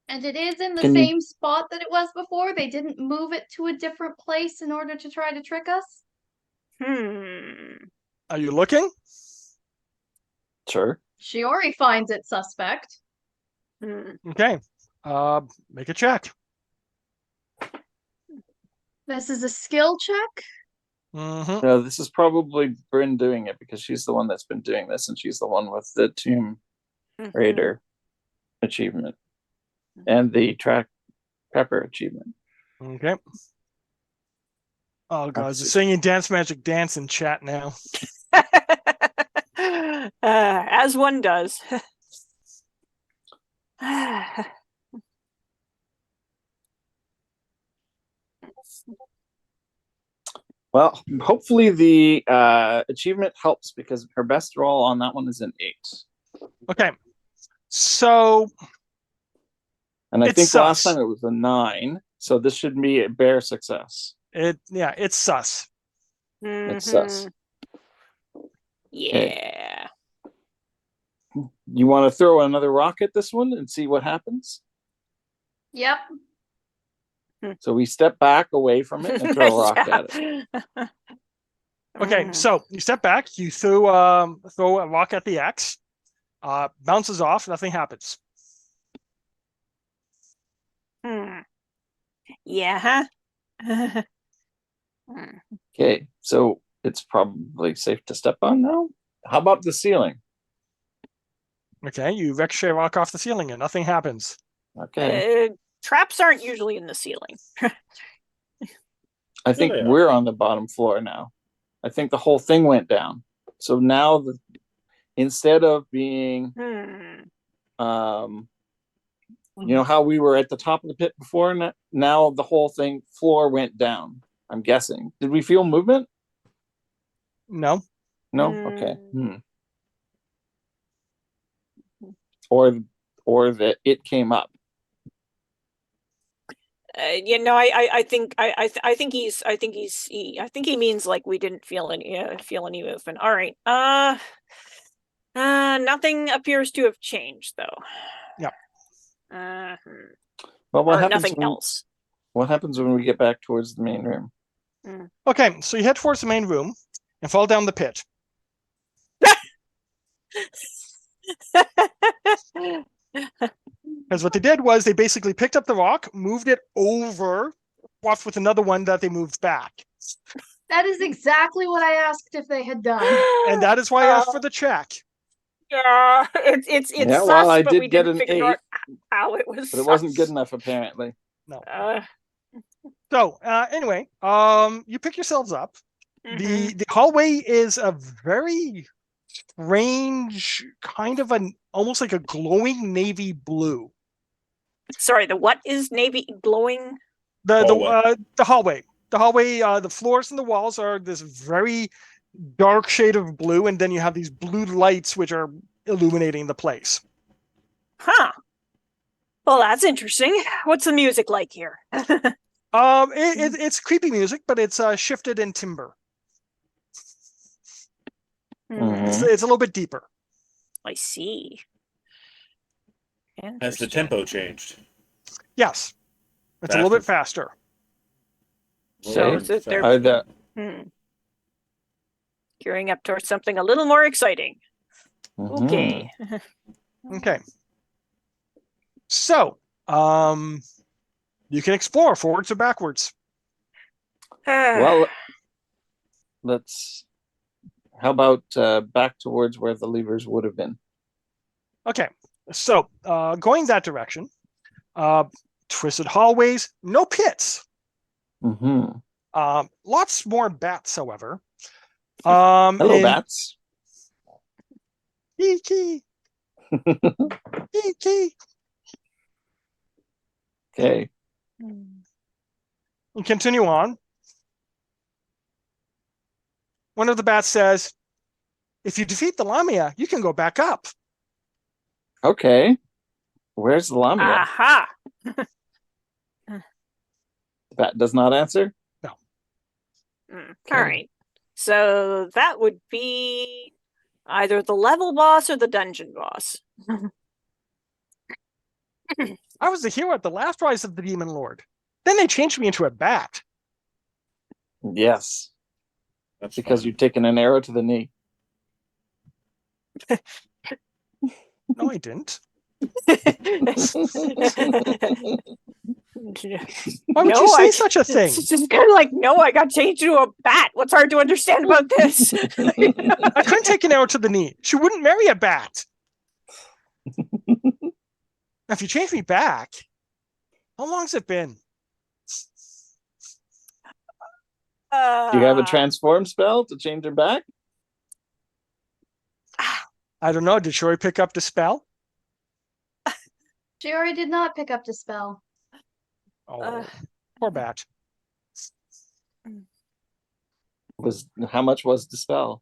And it is in the Can you- same spot that it was before. They didn't move it to a different place in order to try to trick us. Are you looking? Sure. Shiori finds it suspect. Okay. Make a check. This is a skill check. Mm-hmm. No, this is probably Bryn doing it because she's the one that's been doing this, and she's the one with the Tomb Raider achievement and the Track Pepper achievement. Okay. Oh god, Let's the see. singing dance magic dance in chat now. As one does. Well, hopefully the achievement helps because her best roll on that one is an 8. Okay. So And I It's think last sus. time it was a 9, so this should be a bare success. it's sus. It's sus. Yeah. You want to throw another rock at this one and see what happens? Yep. So we step back away from it and throw a rock at it. Okay, so you step back, you throw a rock at the X, bounces off, nothing happens. Yeah. Okay, so it's probably safe to step on now. How about the ceiling? Okay, you ricochet a rock off the ceiling and nothing happens. Okay, Traps aren't usually in the ceiling. I think they are. we're on the bottom floor now. I think the whole thing went down. So now instead of being you know how we were at the top of the pit before, now the whole floor went down. I'm guessing. Did we feel movement? No. No. Okay. Or that it came up. I think he means like we didn't feel any movement. All right. Nothing appears to have changed though. Yeah. Well, what Or happens? nothing else. What happens when we get back towards the main room? Okay, so you head towards the main room and fall down the pit. Because what they did was they basically picked up the rock, moved it over, swapped with another one that they moved back. That is exactly what I asked if they had done. And that is why I asked for the check. Yeah, it's Yeah, sus, well, I but did we get didn't an figure 8, out how it was. but it wasn't good sus. enough apparently. No. Uh, Anyway, you pick yourselves up. mhm. The hallway is a very strange kind of almost like a glowing navy blue. Sorry, the what is navy glowing? Hallway. The hallway. The hallway, the floors and the walls are this very dark shade of blue, and then you have these blue lights which are illuminating the place. Huh. Well, that's interesting. What's the music like here? It's creepy music, but it's shifted in timbre. It's a little bit deeper. I see. Has the tempo changed? Yes, it's a little bit Faster. faster. So Okay. they're gearing up towards something a little more exciting. Okay. Okay. So, you can explore forwards or backwards. Well, how about back towards where the levers would have been? Okay. So, going that direction, twisted hallways, no pits. Lots more bats, however. Hello, bats. Key. Okay. And continue on. One of the bats says, if you defeat the Lamia, you can go back up. Okay. Where's the Lamia? Aha. That does not answer. All Okay. right. So that would be either the level boss or the dungeon boss. I was the hero at the last rise of the Demon Lord. Then they changed me into a bat. Yes, That's because fine. you've taken an arrow to the knee. No, I didn't. Why would you say such a thing? It's just kind of like, no, I got changed into a bat. What's hard to understand about this? I couldn't take an arrow to the knee. She wouldn't marry a bat. Now, if you change me back, how long's it been? Do you have a transform spell to change her back? I don't know. Did Shori pick up the spell? Shiori did not pick up the spell. Oh, poor bat. How much was the spell?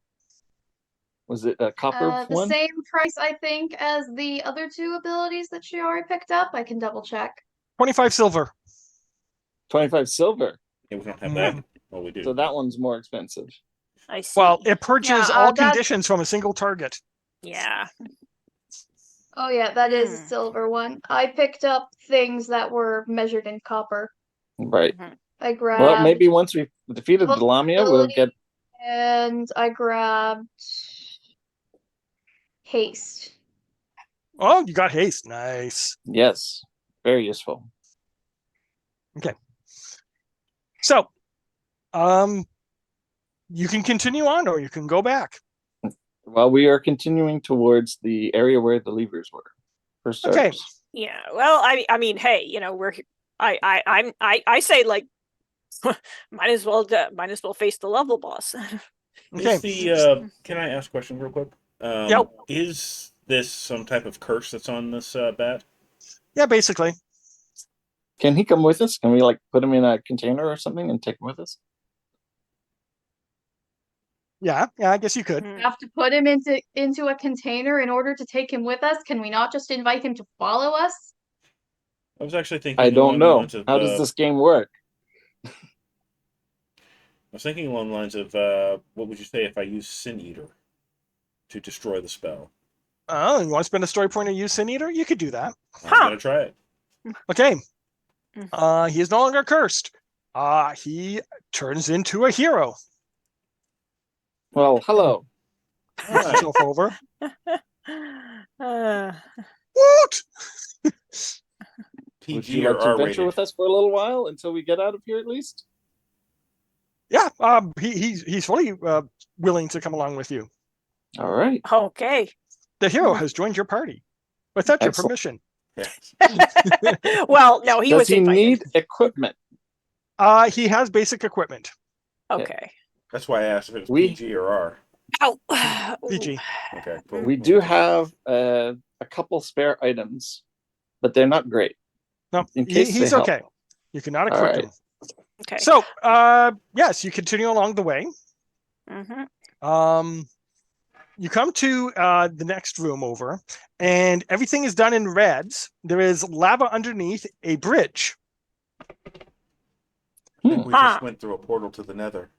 Was it a copper The one? same price, I think, as the other two abilities that Shiori picked up. I can double check. 25 silver. 25 silver. Yeah, we don't have that. Oh, we do. So that one's more expensive. I see. Well, it purges Yeah, all that's- conditions from a single target. yeah. Oh yeah, that is a silver one. I picked up things that were measured in copper. Right. I grabbed Well, maybe once we've defeated Well, the Lamia, we'll get. and I grabbed haste. Oh, you got haste. Nice. Yes. Very useful. So, you can continue on or you can go back. Well, we are continuing towards the area where the levers were. For starters. Okay. Yeah. Well, I mean, hey, you know, I say like, might as well face the level boss. Okay. Is the can I ask a question real quick? Yep. Is this some type of curse that's on this bat? Yeah, basically. Can he come with us? Can we like put him in a container or something and take him with us? Yeah, I guess you could. Hmm. Have to put him into a container in order to take him with us. Can we not just invite him to follow us? I was actually thinking. I don't along the know. lines of, How does this game work? I was thinking along the lines of what would you say if I use Sin Eater to destroy the spell? Oh, you want to spend a story point to use Sin Eater? You could do that. I'm Huh. gonna try it. Okay. He is no longer cursed. He turns into a hero. Well, hello. Knock himself over. Uh, Woot! Would PG you or like to R venture rated? with us for a little while until we get out of here at least? Yeah, he's fully willing to come along with you. All right. okay. The hero has joined your party without your Excellent. permission. Yes. Well, no, he Does was he invited. need equipment? He has basic equipment. Okay. That's why I asked if it was We- PG or R. Oh. PG. Okay. Cool. We do have a couple spare items, but they're not great. No, In case they he's help. okay. You cannot All equip right. him. Okay. So, yes, you continue along the way. Mhm. You come to the next room over, and everything is done in reds. There is lava underneath a bridge. I think we Huh. just went through a portal to the Nether.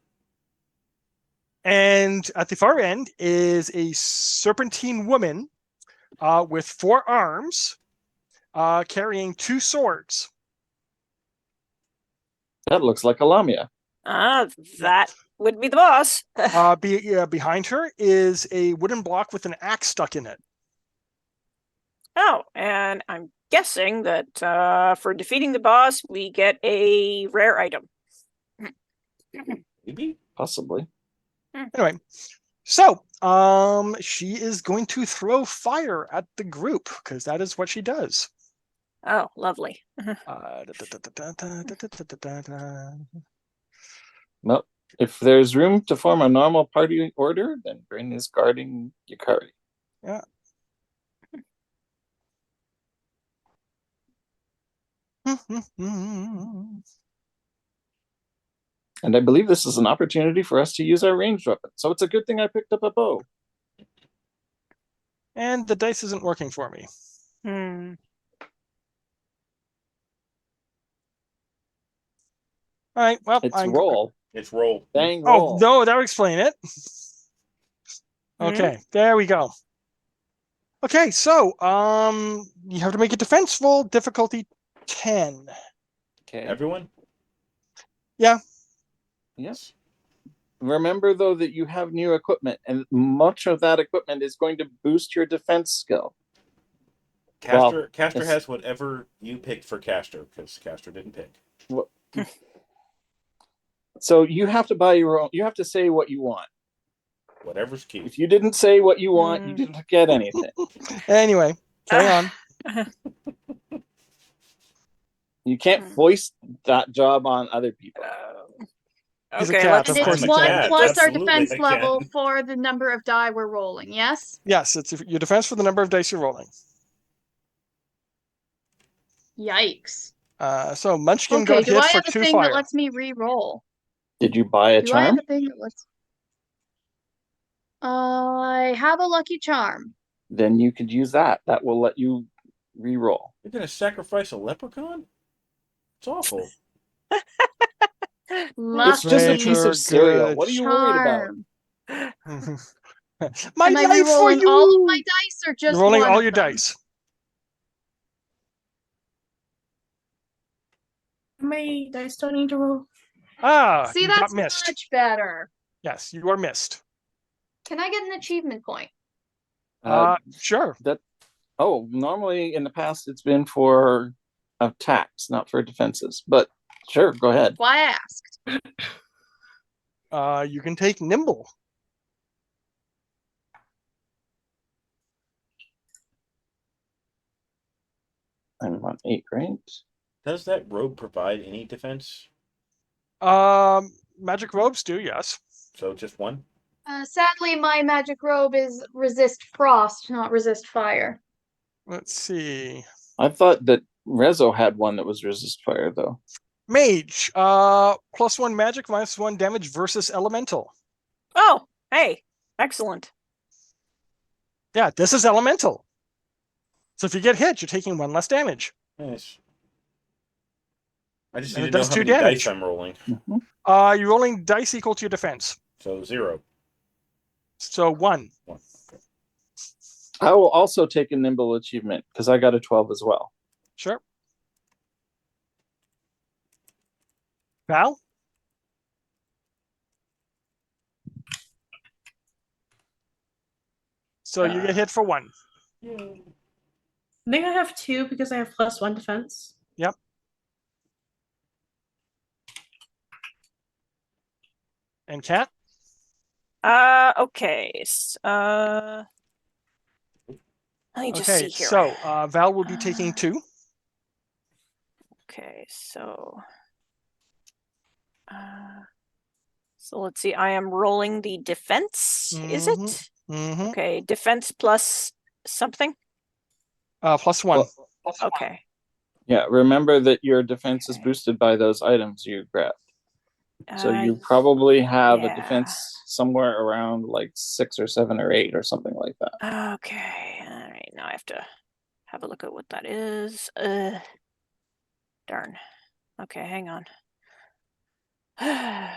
And at the far end is a serpentine woman with 4 arms carrying 2 swords. That looks like a Lamia. That would be the boss. Behind her is a wooden block with an axe stuck in it. Oh, and I'm guessing that for defeating the boss, we get a rare item. Maybe. Possibly. Anyway, so she is going to throw fire at the group because that is what she does. Oh, lovely. Well, if there's room to form a normal party order, then Bryn is guarding Yukari. Yeah. And I believe this is an opportunity for us to use our ranged weapon. So it's a good thing I picked up a bow. And the dice isn't working for me. Hmm. All right, well, It's I'm roll. It's roll. Dang Oh, roll. no, that would explain it. Okay, there we go. Okay, so you have to make a defenseful difficulty 10. Okay. Everyone? Yes. Remember though that you have new equipment, and much of that equipment is going to boost your defense skill. Castor it's- has whatever you picked for Castor, because Castor didn't pick. So you have to buy your own. You have to say what you want. Whatever's cute. If you didn't say what you want, you didn't get anything. Anyway, carry on. You can't foist that job on other people. He's a Okay, cat, let's. of And course it's I one can. plus our Absolutely, defense I can. level for the number of die we're rolling, yes? Yes, it's your defense for the number of dice you're rolling. Yikes. So Munchkin Okay, got do hit I for have a 2 thing fire. that lets me re-roll? Did you buy a Do I have charm? a thing that lets... I have a lucky charm. Then you could use that. That will let you re-roll. You're gonna sacrifice a leprechaun? It's awful. Lucky It's just a piece Venture, of cereal. good What are you worried about? charm. My Am I life for re-rolling you. all of my dice or just You're rolling one all of your them? dice. My dice don't need to roll. Ah, See, you got that's missed. much better. Yes, you are missed. Can I get an achievement point? Sure. Normally in the past it's been for attacks, not for defenses. But sure, go ahead. Why I asked. You can take nimble. I'm on 8, right? Does that robe provide any defense? Magic robes do, yes. So just one? Sadly, my magic robe is resist frost, not resist fire. Let's see. I thought that Rezo had one that was resist fire though. Mage, +1 magic, -1 damage versus elemental. Oh, hey, excellent. Yeah, this is elemental. So if you get hit, you're taking 1 less damage. Nice. I just And need it to know does how 2 many damage. dice I'm rolling. You're rolling dice equal to your defense. So 0. So 1. I will also take a nimble achievement because I got a 12 as well. Sure. Val? So you get hit for 1. I think I have 2 because I have +1 defense. Yep. And Cat? Okay. Let me just Okay, see here. so Val will be taking 2. Okay, so let's see. I am rolling the defense. Is it? Mm-hmm. Okay, defense plus something. +1. Okay. Yeah, remember that your defense is boosted by those items you grabbed. So you probably have a yeah. defense somewhere around like 6 or 7 or 8 or something like that. Okay. All right. Now I have to have a look at what that is. Darn. Okay, hang on. Okay.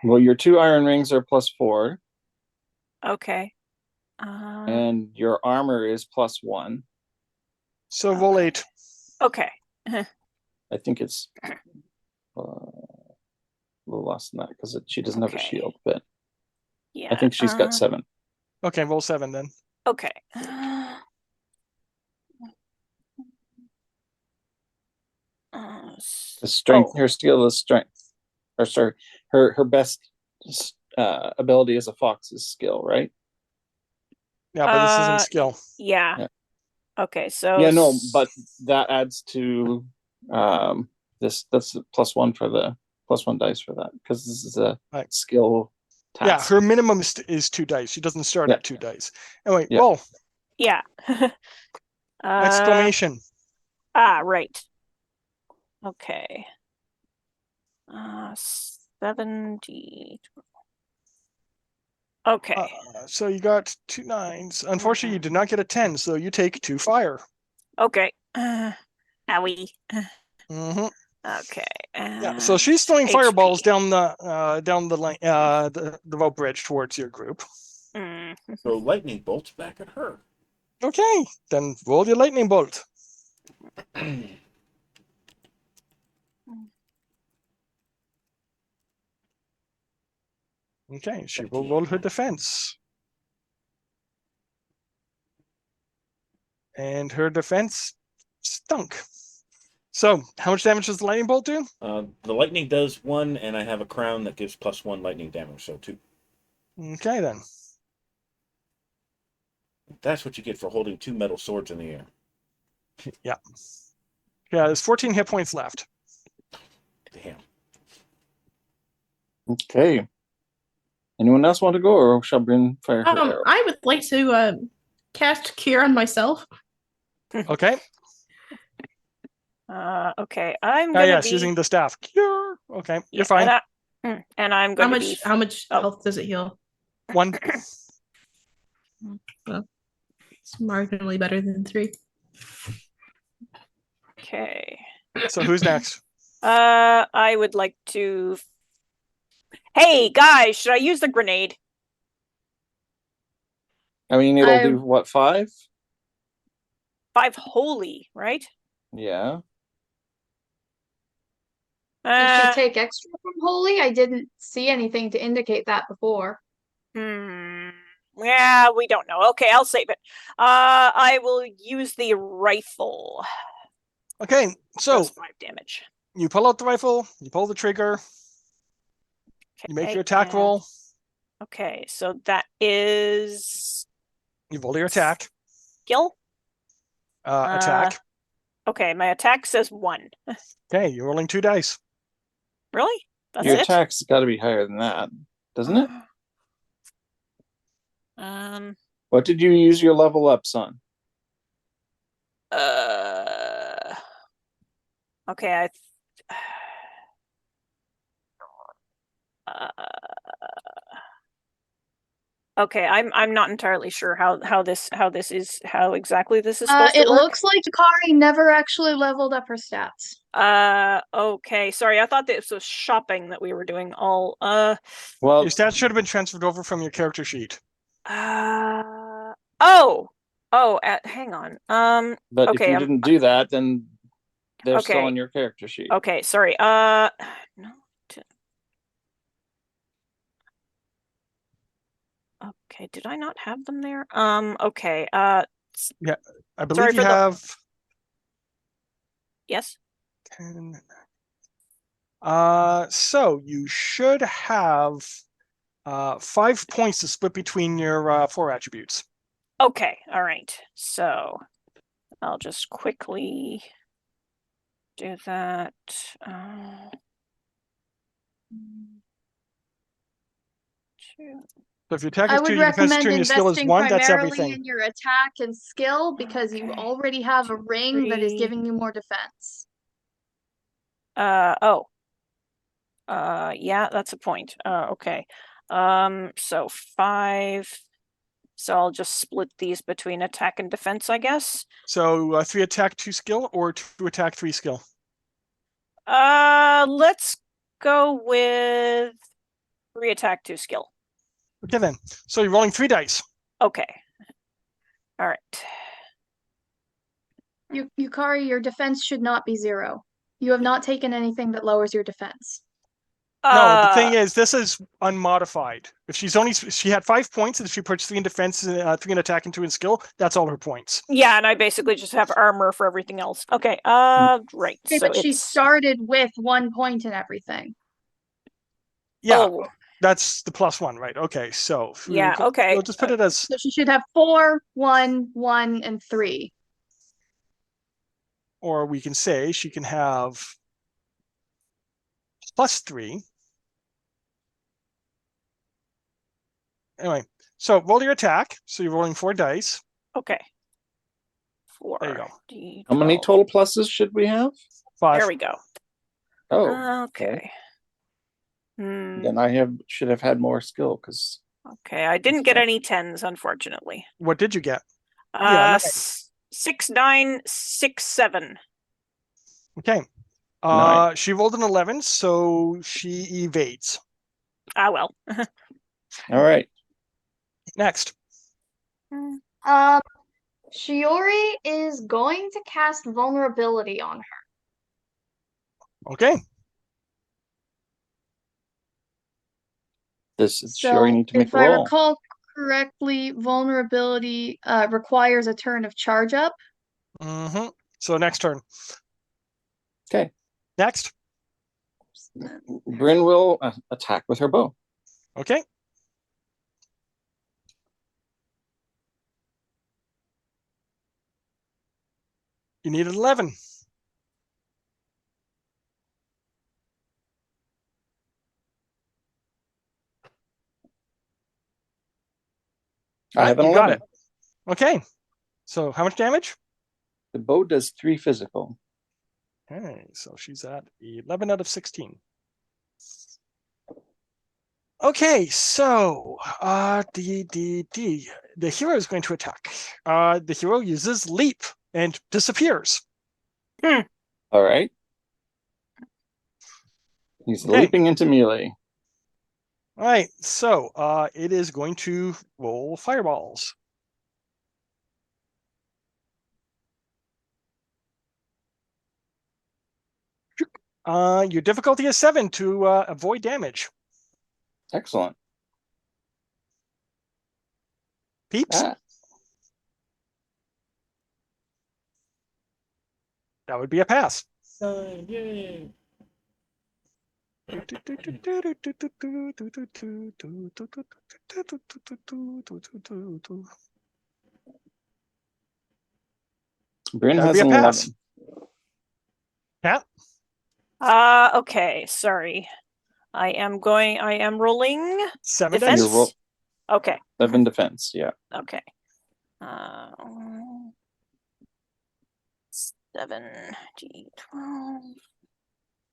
Well, your 2 iron rings are +4, Okay. and your armor is +1. So roll 8. Okay. I think it's a little less than that because she doesn't have a Okay. shield, but Yeah. I think she's got 7. Okay, roll 7 then. Okay. The strength, Oh. her skill is strength, or sorry, her best ability as a fox is skill, right? Yeah, but this isn't skill. Yeah. Yeah. Okay, so Yeah, no, but that adds to this. That's the +1 for the +1 dice for that because this is a Right. skill Yeah, task. her minimum is 2 dice. She doesn't start Yeah. at 2 dice. Anyway, Yeah. roll. yeah. Exclamation. Right. Okay. 70. Okay. So you got 2 9s. Unfortunately, you did not get a 10, so you take 2 fire. Okay. Owie. hmm Okay. Yeah. So she's throwing HP. fireballs down the boat bridge towards your group. Mm. So lightning bolts back at her. Okay, then roll your lightning bolt. Okay, she will roll her defense. And her defense stunk. So, how much damage does the lightning bolt do? The lightning does 1, and I have a crown that gives +1 lightning damage, so 2. Okay, then. That's what you get for holding 2 metal swords in the air. Yeah. Yeah, there's 14 hit points left. Damn. Okay. Anyone else want to go, or shall Bryn fire her arrow? I would like to cast Cure on myself. Okay. Okay. I'm Ah, gonna yes, be using the staff. Cure. Okay, yeah, you're fine. and I'm How going to much? be How much oh. health does it heal? 1. It's marginally better than 3. Okay. So who's next? I would like to. Hey guys, should I use the grenade? I mean, it'll I- do what, 5? 5 holy, right? Yeah. You should take extra from holy. I didn't see anything to indicate that before. Yeah, we don't know. Okay, I'll save it. I will use the rifle. Okay, so Does 5 damage. you pull out the rifle, you pull the trigger, you make your attack and- roll, Okay, so that is you roll your attack. skill. Attack. Okay, my attack says 1. Okay, you're rolling 2 dice. Really? That's Your it? attack's got to be higher than that, doesn't it? What did you use your level ups on? Okay, okay, I'm not entirely sure how exactly this is supposed to It work. looks like Kari never actually leveled up her stats. Okay, sorry, I thought this was shopping that we were doing all Well, Your stats should have been transferred over from your character sheet. hang on. but if okay, you didn't do that, then they're still Okay. on your character sheet. Okay, sorry. No. Okay, did I not have them there? Okay. I believe Sorry you for the- have Yes. 10. So you should have 5 points to split between your 4 attributes. Okay, all right. So I'll just quickly do that. Two. So if your attack I is 2, would your defense is 2, recommend and your skill is investing 1, that's primarily everything. in your attack and skill because you Okay. already have a ring that is 3. giving you more defense. Yeah, that's a point. Okay. So 5. So I'll just split these between attack and defense, I guess. So 3 attack, 2 skill, or 2 attack, 3 skill. Let's go with 3 attack, 2 skill. Okay then. So you're rolling 3 dice. Okay. All right. Yukari, your defense should not be 0. You have not taken anything that lowers your defense. No, the thing is, this is unmodified. If she had 5 points, and if she puts 3 in defense, 3 in attack, and 2 in skill, that's all her points. Yeah, and I basically just have armor for everything else. Okay. Right. Okay, So but she it's started with 1 point and everything. Yeah, Oh, that's the +1, right? Okay, so Yeah, okay. We'll just put it as So she should have 4, 1, 1, and 3. or we can say she can have +3. Anyway, so roll your attack. So you're rolling 4 dice. okay. 4. There you go. How many D12. total pluses should we have? 5. There we go. Oh, Okay. then I should have had more skill because Okay, I didn't get Okay. any 10s, unfortunately. What did you get? Yeah, nine. 6, 9, 6, 7. Okay. Nine. She rolled an 11, so she evades. Ah, well. All right. Next. Shiori is going to cast vulnerability on her. Okay. Does So Shiori need to make if a I roll? recall correctly, vulnerability requires a turn of charge up. Mm-hmm. So next turn. Okay. Next. Bryn will attack with her bow. Okay. You need an 11. I have an You 11. got it. Okay. So how much damage? The bow does 3 physical. Okay, so she's at 11 out of 16. Okay, so the hero is going to attack. The hero uses leap and disappears. All right. He's Okay. leaping into melee. All right, so it is going to roll fireballs. Your difficulty is 7 to avoid damage. Excellent. Peeps, Ah, that would be a pass. Yay! Bryn That'd has be a an pass. 11. Yeah, Okay, sorry. I am rolling 7 defense. You roll Okay, 7 defense. Yeah. okay. 7 D12.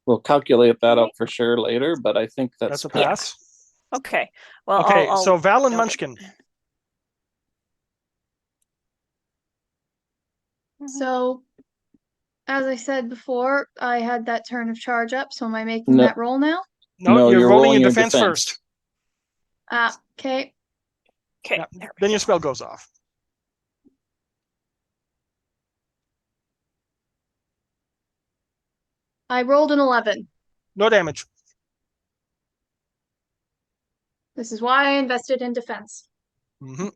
We'll calculate that out for sure later, but I think that's That's a correct. pass. Okay. Well, Okay, I'll so Val and note it. Munchkin. So, as I said before, I had that turn of charge up. So am I making No. that roll now? No, you're rolling your your defense first. Okay. Okay. Yeah, There we then your go. spell goes off. I rolled an 11. No damage. This is why I invested in defense. Mm-hmm.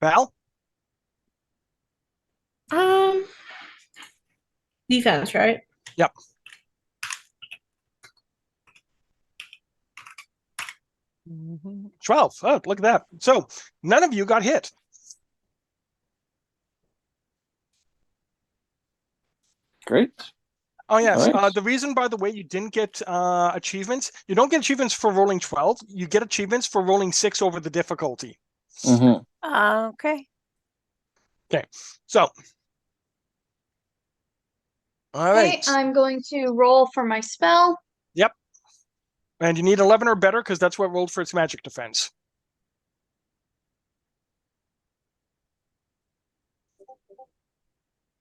Val? Defense, right? Yep. Mm-hmm. 12. Oh, look at that. So none of you got hit. Great. Oh, yes. All right. The reason, by the way, you didn't get achievements, you don't get achievements for rolling 12. You get achievements for rolling 6 over the difficulty. Mm-hmm. Okay. Okay. So. All Okay, right. I'm going to roll for my spell. Yep. And you need 11 or better because that's what rolled for its magic defense.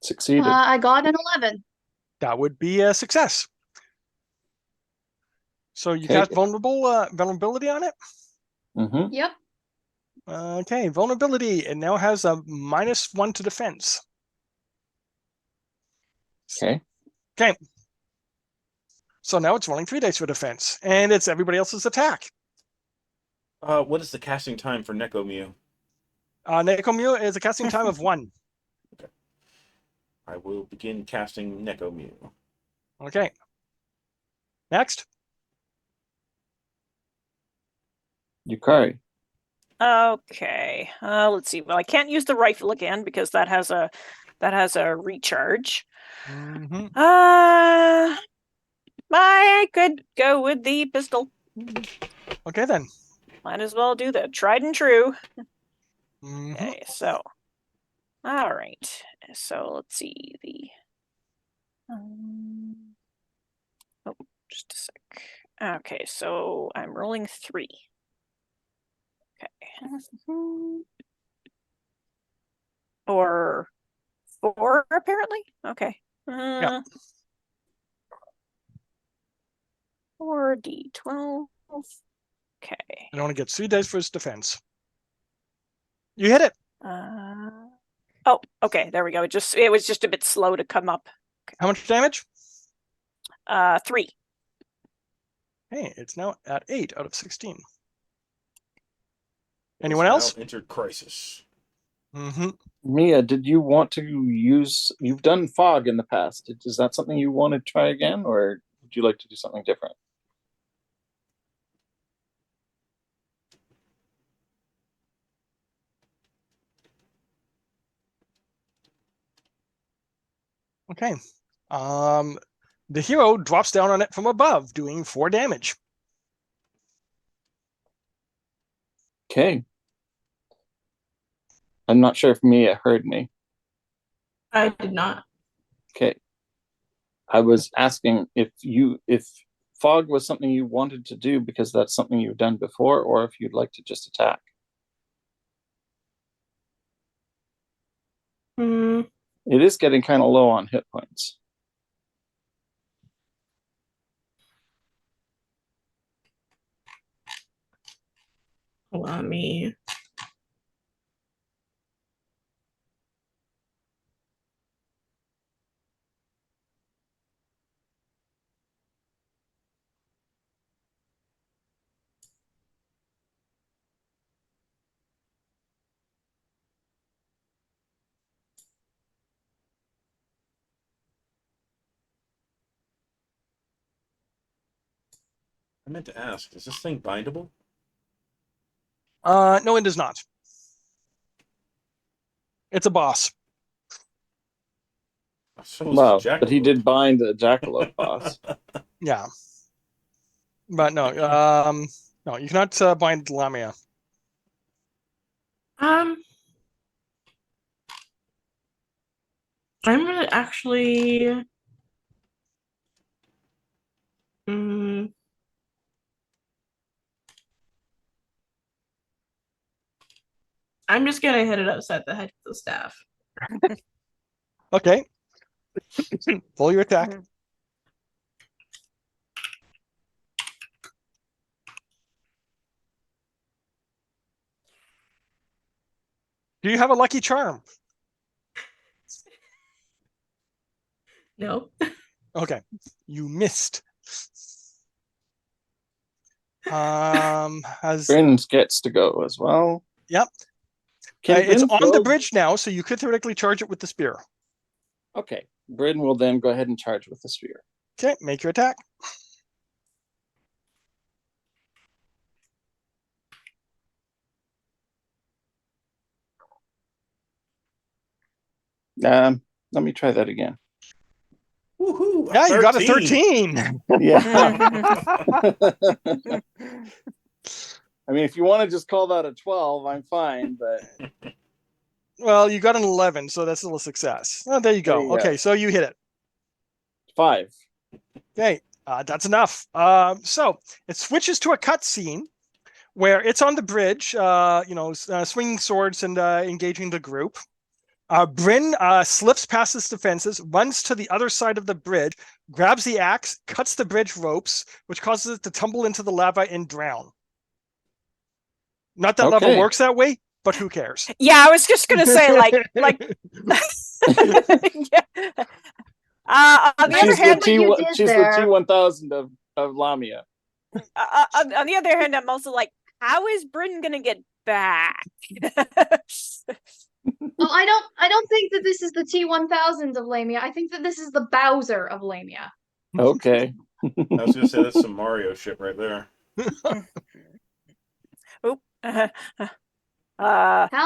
Succeeded. I got an 11. That would be a success. So you Okay. cast vulnerability on it? Mm-hmm. Yep. Okay, vulnerability. It now has a -1 to defense. Okay. Okay. So now it's rolling 3 dice for defense, and it's everybody else's attack. What is the casting time for Nekomew? Nekomew is a casting time of 1. I will begin casting Nekomew. Okay. Next. Yukari. Okay. Let's see. Well, I can't use the rifle again because that has a recharge. Mm-hmm. I could go with the pistol. Okay, then. Might as well do the tried and true. Mm-hmm. Okay, so all right. So let's see the. Oh, just a sec. Okay, so I'm rolling 3. Or 4, apparently? Okay. 4d12. Okay. And only gets 3 dice for his defense. You hit it. Oh, okay, there we go. It was just a bit slow to come up. How much damage? 3. Hey, it's now at 8 out of 16. It Anyone has else? now entered crisis. Mm-hmm. Mia, did you want to use? You've done fog in the past. Is that something you want to try again, or would you like to do something different? Okay. The hero drops down on it from above, doing 4 damage. Okay. I'm not sure if Mia heard me. I did not. Okay. I was asking if fog was something you wanted to do because that's something you've done before, or if you'd like to just attack. Hmm. It is getting kind of low on hit points. Hold on, me. I meant to ask, is this thing bindable? No, it does not. It's a boss. So is Well, the but he Jackalope. did bind the Jackalope boss. Yeah. But no, no, you cannot bind Lamia. I'm gonna actually. Mm, I'm just gonna hit it upside the head with the staff. Okay. Pull your attack. Do you have a lucky charm? No. Okay. You missed. Has Bryn gets to go as well. Yep. Can it's Bryn on the throw- bridge now, so you could theoretically charge it with the spear. Okay. Bryn will then go ahead and charge with the spear. Okay, make your attack. Let me try that again. Woohoo! Yeah, you got a 13. Yeah. I mean, if you want to just call that a 12, I'm fine, but Well, you got an 11, so that's still a success. Oh, there you go. There you Okay, go. so you hit it. 5. Okay, that's enough. So it switches to a cutscene where it's on the bridge, swinging swords and engaging the group. Bryn slips past his defenses, runs to the other side of the bridge, grabs the axe, cuts the bridge ropes, which causes it to tumble into the lava and drown. Not that lava Okay. works that way, but who cares? Yeah, I was just gonna say, like, yeah. On the other She's hand, the what you did she's the there. T1000 of Lamia. on the other hand, I'm also like, how is Bryn gonna get back? Oh, I don't think that this is the T1000 of Lamia. I think that this is the Bowser of Lamia. Okay. I was gonna say that's some Mario shit right there. Oop. How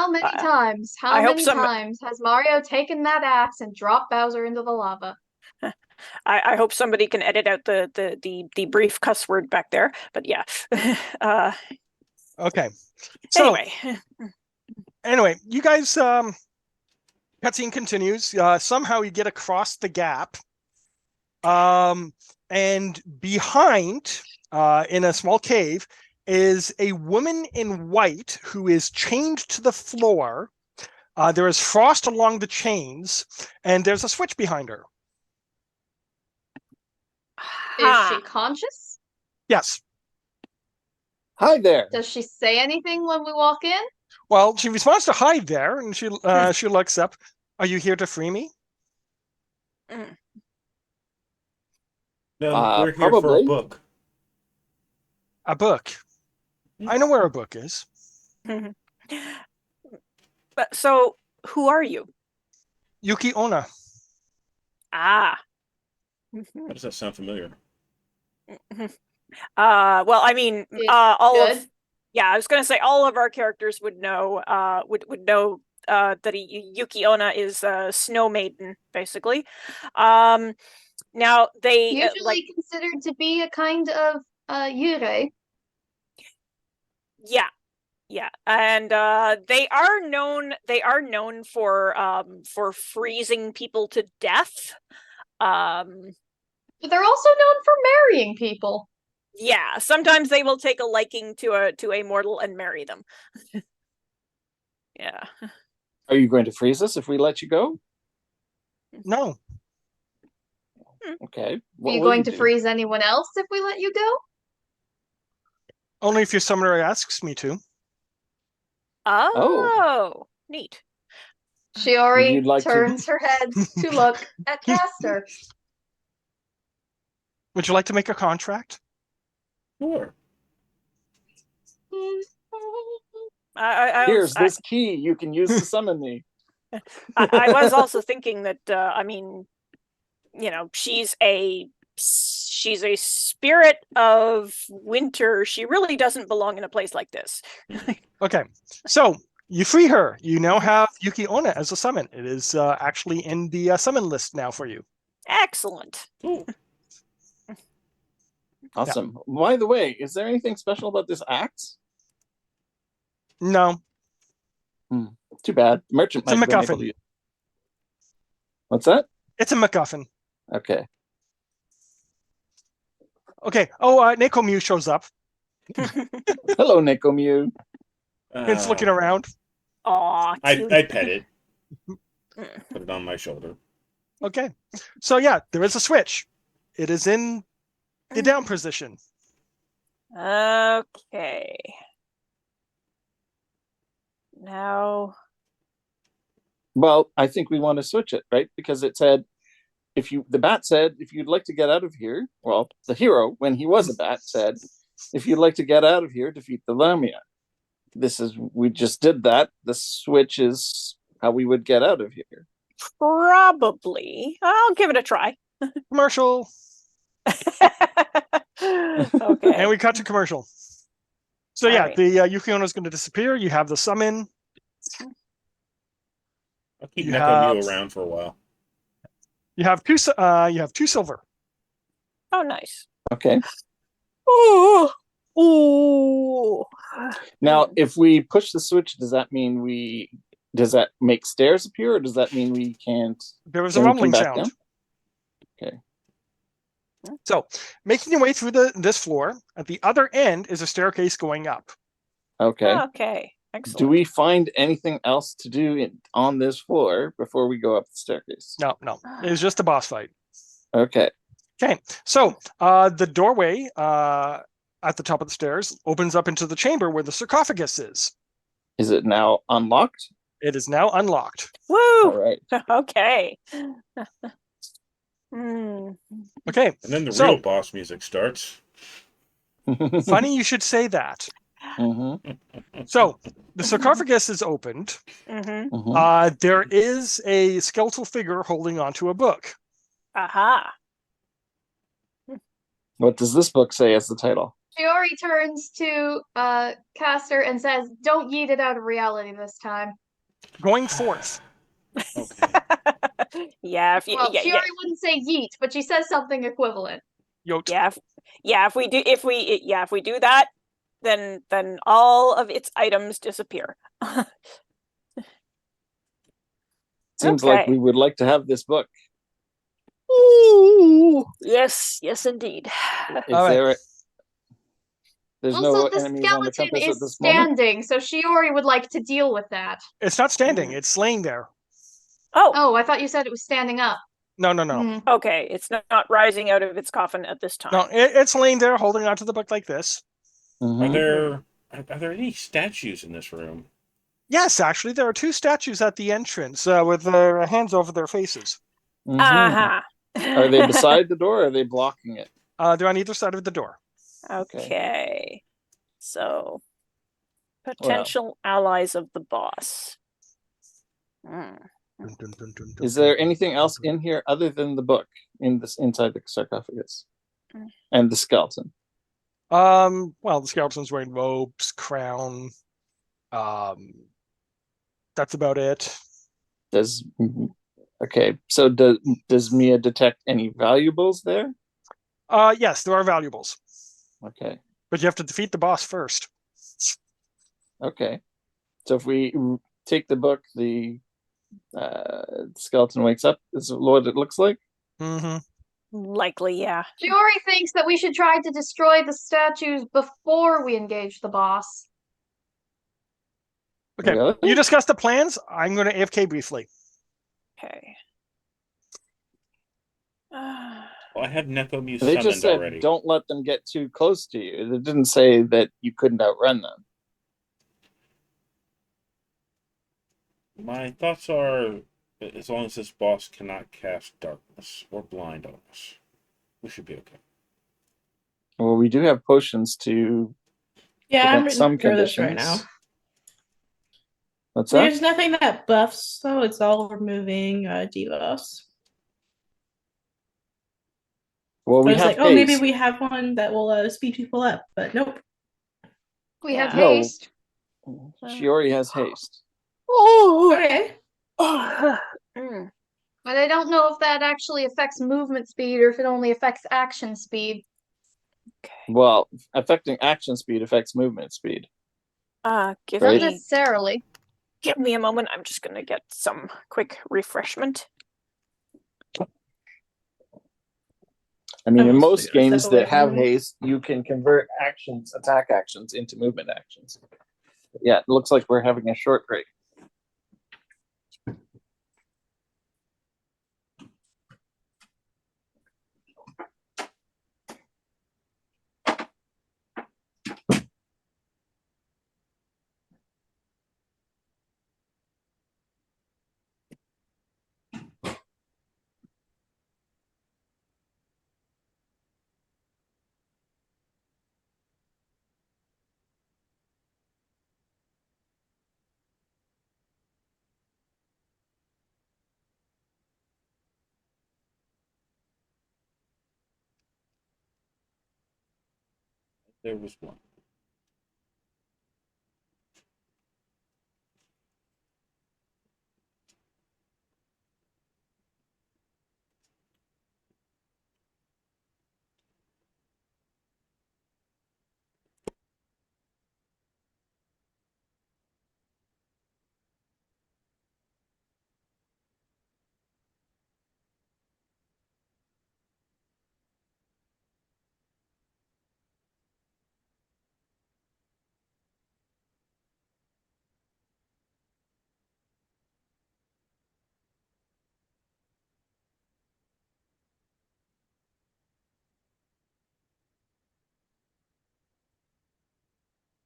many times? How I hope many some- times has Mario taken that axe and dropped Bowser into the lava? I hope somebody can edit out the brief cuss word back there. But yeah. Okay. So Anyway, you guys, cutscene continues. Somehow you get across the gap. And behind, in a small cave, is a woman in white who is chained to the floor. There is frost along the chains, and there's a switch behind her. Is she conscious? Yes. Hi there. Does she say anything when we walk in? Well, she responds to "Hi there," and she looks up. "Are you here to free me?" No, we're here for a Probably. book. A book. I know where a book is. But so, who are you? Yuki Onna. Ah. How does that sound familiar? Well, I mean, It's all good. of I was gonna say all of our characters would know would know that Yuki Onna is a snow maiden, basically. Now they Usually considered to be a kind of yurei. yeah, and they are known for freezing people to death. But they're also known for marrying people. Yeah, sometimes they will take a liking to a mortal and marry them. Yeah. Are you going to freeze us if we let you go? No. Okay. Are What you will going to do? freeze anyone else if we let you go? Only if your summoner asks me to. Oh, neat. Shiori You'd like to- turns her head to look at Castor. Would you like to make a contract? Sure. Here's this key you can use to summon me. I was also thinking that I mean, she's a spirit of winter. She really doesn't belong in a place like this. Okay. So you free her. You now have Yuki Onna as a summon. It is actually in the summon list now for you. Excellent. Cool. Awesome. By the way, is there anything special about this axe? No. Too bad. Merchant It's a might have been able MacGuffin. to use. What's that? It's a MacGuffin. Okay. Okay. Oh, Neko Mew shows up. Hello, Nekomew. It's looking around. Aw, cute. I pet it. Put it on my shoulder. Okay. So yeah, there is a switch. It is in the down position. Okay. Now, Well, I think we want to switch it, right? Because it said, the bat said, if you'd like to get out of here, well, the hero, when he was a bat, said, if you'd like to get out of here, defeat the Lamia. We just did that. The switch is how we would get out of here. probably. I'll give it a try. Commercial. Okay. And we cut to commercial. So yeah, Alright. the Yuki Onna is going to disappear. You have the summon. I'll keep You Neko Mew have- around for a while. You have two silver. Oh, nice. Okay. Ooh. Ooh. Now, if we push the switch, does that make stairs appear, or does that mean we can't? There was a Can we come rumbling back sound. down? Okay. So, making your way through this floor, at the other end is a staircase going up. Okay. Okay. Excellent. Do we find anything else to do on this floor before we go up the staircase? No, it's just a boss fight. Okay. Okay, so the doorway at the top of the stairs opens up into the chamber where the sarcophagus is. Is it now unlocked? It is now unlocked. Woo. All right. Okay. Hmm. Okay, And then the So- real boss music starts. funny you should say that. Mhm, So, the sarcophagus is opened. Mm-hmm. mhm. There is a skeletal figure holding onto a book. Aha. What does this book say as the title? Shiori turns to Castor and says, "Don't yeet it out of reality this time." Going forth. Okay. Yeah. If you, Well, yeah, Shiori wouldn't say yeet, but she says something equivalent. Yot. If we do that, then all of its items disappear. Seems like Okay. we would like to have this book. Ooh. Yes, indeed. Is All right. there There's Also, no the enemies on the skeleton compass at is this moment. standing, so Shiori would like to deal with that. It's not standing, it's laying there. Oh, Oh, I thought you said it was standing up. No, no, no. Hmm. okay. It's not rising out of its coffin at this time. No, it's laying there holding onto the book like this. Mhm. Are there any statues in this room? Yes, actually, there are two statues at the entrance with their hands over their faces. Mhm. Aha. Are they beside the door or are they blocking it? They're on either side of the door. Okay. So, potential allies of the boss. Hmm. Dun, dun, dun, dun, Is dun, there dun, anything dun, else dun. in here other than the book inside the sarcophagus Mm. and the skeleton? Well, the skeleton's wearing robes, crown. That's about it. Does does Mia detect any valuables there? Yes, there are valuables, Okay. but you have to defeat the boss first. Okay. So if we take the book, the skeleton wakes up. Is what it looks like. Mm-hmm. Likely, yeah. Shiori thinks that we should try to destroy the statues before we engage the boss. Okay, Really? you discuss the plans. I'm going to AFK briefly. Okay. Well, I have Nekomu They just summoned said already. don't let them get too close to you. They didn't say that you couldn't outrun them. My thoughts are, as long as this boss cannot cast darkness or blind on us, we should be okay. Well, we do have potions to Yeah, I'm prevent reading some through this right conditions. now. What's that? There's nothing that buffs, so it's all removing debuffs. Well, I we was have like, oh, maybe haste. we have one that will speed people up, but nope. We have Yeah. No. haste. Shiori has haste. Okay. Mm. But I don't know if that actually affects movement speed or if it only affects action speed. Well, affecting action speed affects movement speed. Give Right. Not me necessarily. give me a moment. I'm just gonna get some quick refreshment. I mean, in I'm most also gonna step games away that have from- haste, you can convert actions, attack actions, into movement actions. Yeah, it looks like we're having a short break. There was one.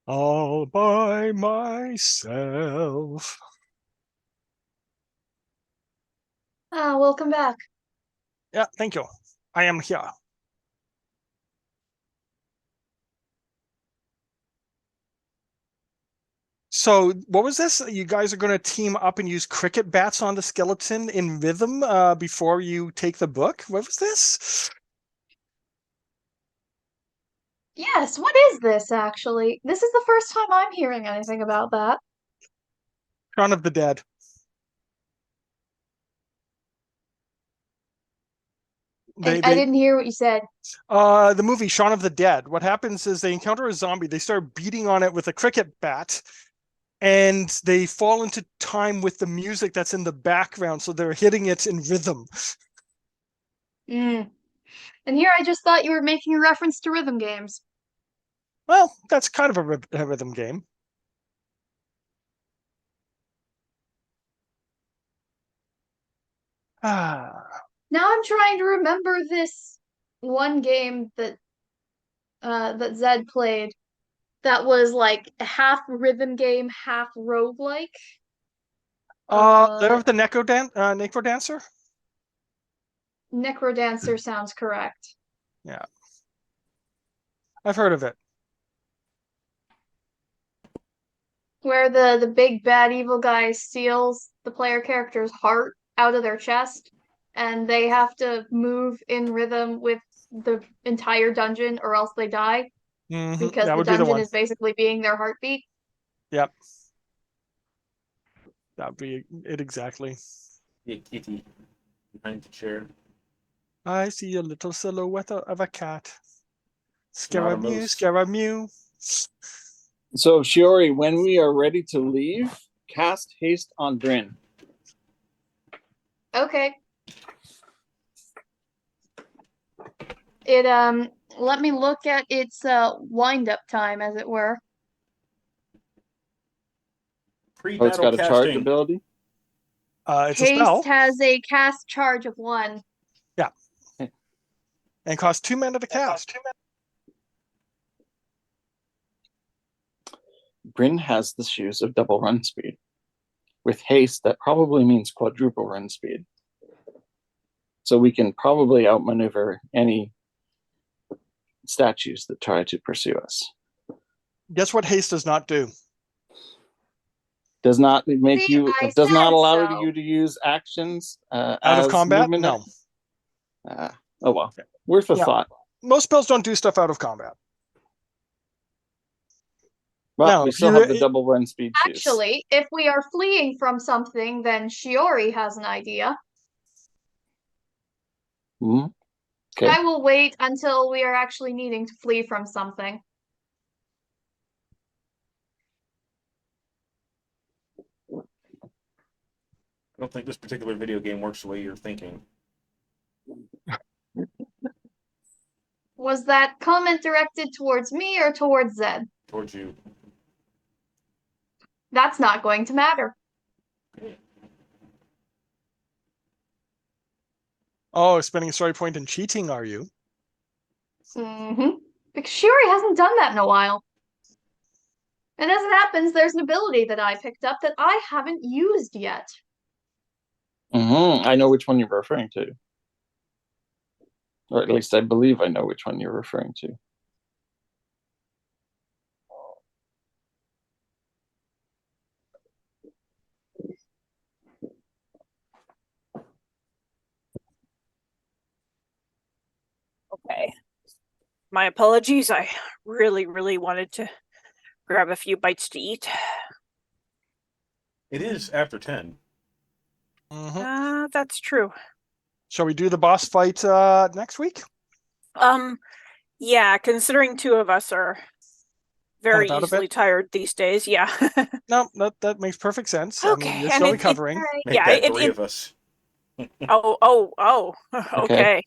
All by myself. Welcome back. Yeah, thank you. I am here. So, what was this? You guys are going to team up and use cricket bats on the skeleton in rhythm before you take the book? What was this? Yes, what is this actually? This is the first time I'm hearing anything about that. Shaun of the Dead. I didn't hear what you said. The movie Shaun of the Dead. What happens is they encounter a zombie, they start beating on it with a cricket bat, and they fall into time with the music that's in the background, so they're hitting it in rhythm. And here I just thought you were making a reference to rhythm games. Well, that's kind of a rhythm game. Ah, Now I'm trying to remember this one game that that Zed played that was like half rhythm game, half roguelike. there's the Necro Dancer. Necrodancer sounds correct. I've heard of it. Where the big bad evil guy steals the player character's heart out of their chest, and they have to move in rhythm with the entire dungeon or else they die Mhm, because that the would be the dungeon one. is basically being their heartbeat. Yep. That would be it exactly. The kitty behind the chair. I see a little silhouette of a cat. Not a Scaramouche, moose. Scaramouche. So Shiori, when we are ready to leave, cast haste on Bryn. Okay. It let me look at its wind up time, as it were. Oh, it's Pre-battle got a charge casting. ability. It's a spell Haste has a cast charge of 1. and costs 2 mana to cast. Bryn has the shoes of double run speed. With haste, that probably means quadruple run speed. So we can probably outmaneuver any statues that try to pursue us. Guess what haste does not do? Does not make See, you. I Does not said allow so. you to use actions Out of as combat? movement. No. Oh well, worth a Yeah. thought. Most spells don't do stuff out of combat. But No, we if still you- have the double run speed shoes. Actually, if we are fleeing from something, then Shiori has an idea. Mhm. Okay. I will wait until we are actually needing to flee from something. I don't think this particular video game works the way you're thinking. Was that comment directed towards me or towards Zed? Towards you. That's not going to matter. Oh, spending a story point and cheating, are you? Because Shiori hasn't done that in a while. And as it happens, there's an ability that I picked up that I haven't used yet. I know which one you're referring to. Or at least I believe I know which one you're referring to. Okay. My apologies. I really, really wanted to grab a few bites to eat. It is after 10. That's true. Shall we do the boss fight next week? Yeah, considering 2 of us are very out of easily it? tired these days, yeah. No, that makes perfect sense. I Okay, mean, you're and still it- recovering. Make Yeah, that it- 3 it- of us. Oh, okay.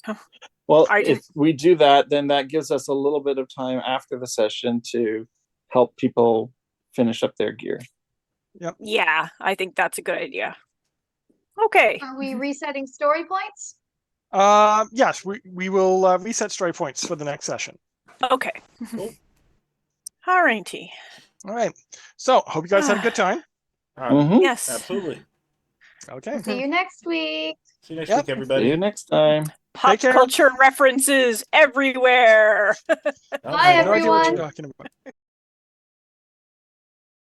Well, I if we do that, then that gives us a little bit of time after the session to help people finish up their gear. Yeah, I think that's a good idea. Okay. Are we resetting story points? Yes, we will reset story points for the next session. Okay. Alrighty. All right. So, hope you guys had a good time. Yes. Absolutely. Okay. See you next week. See you next Yep. week, See everybody. you next time. Pop Take care. culture references everywhere. All Bye, right. No idea what you're everyone. talking about.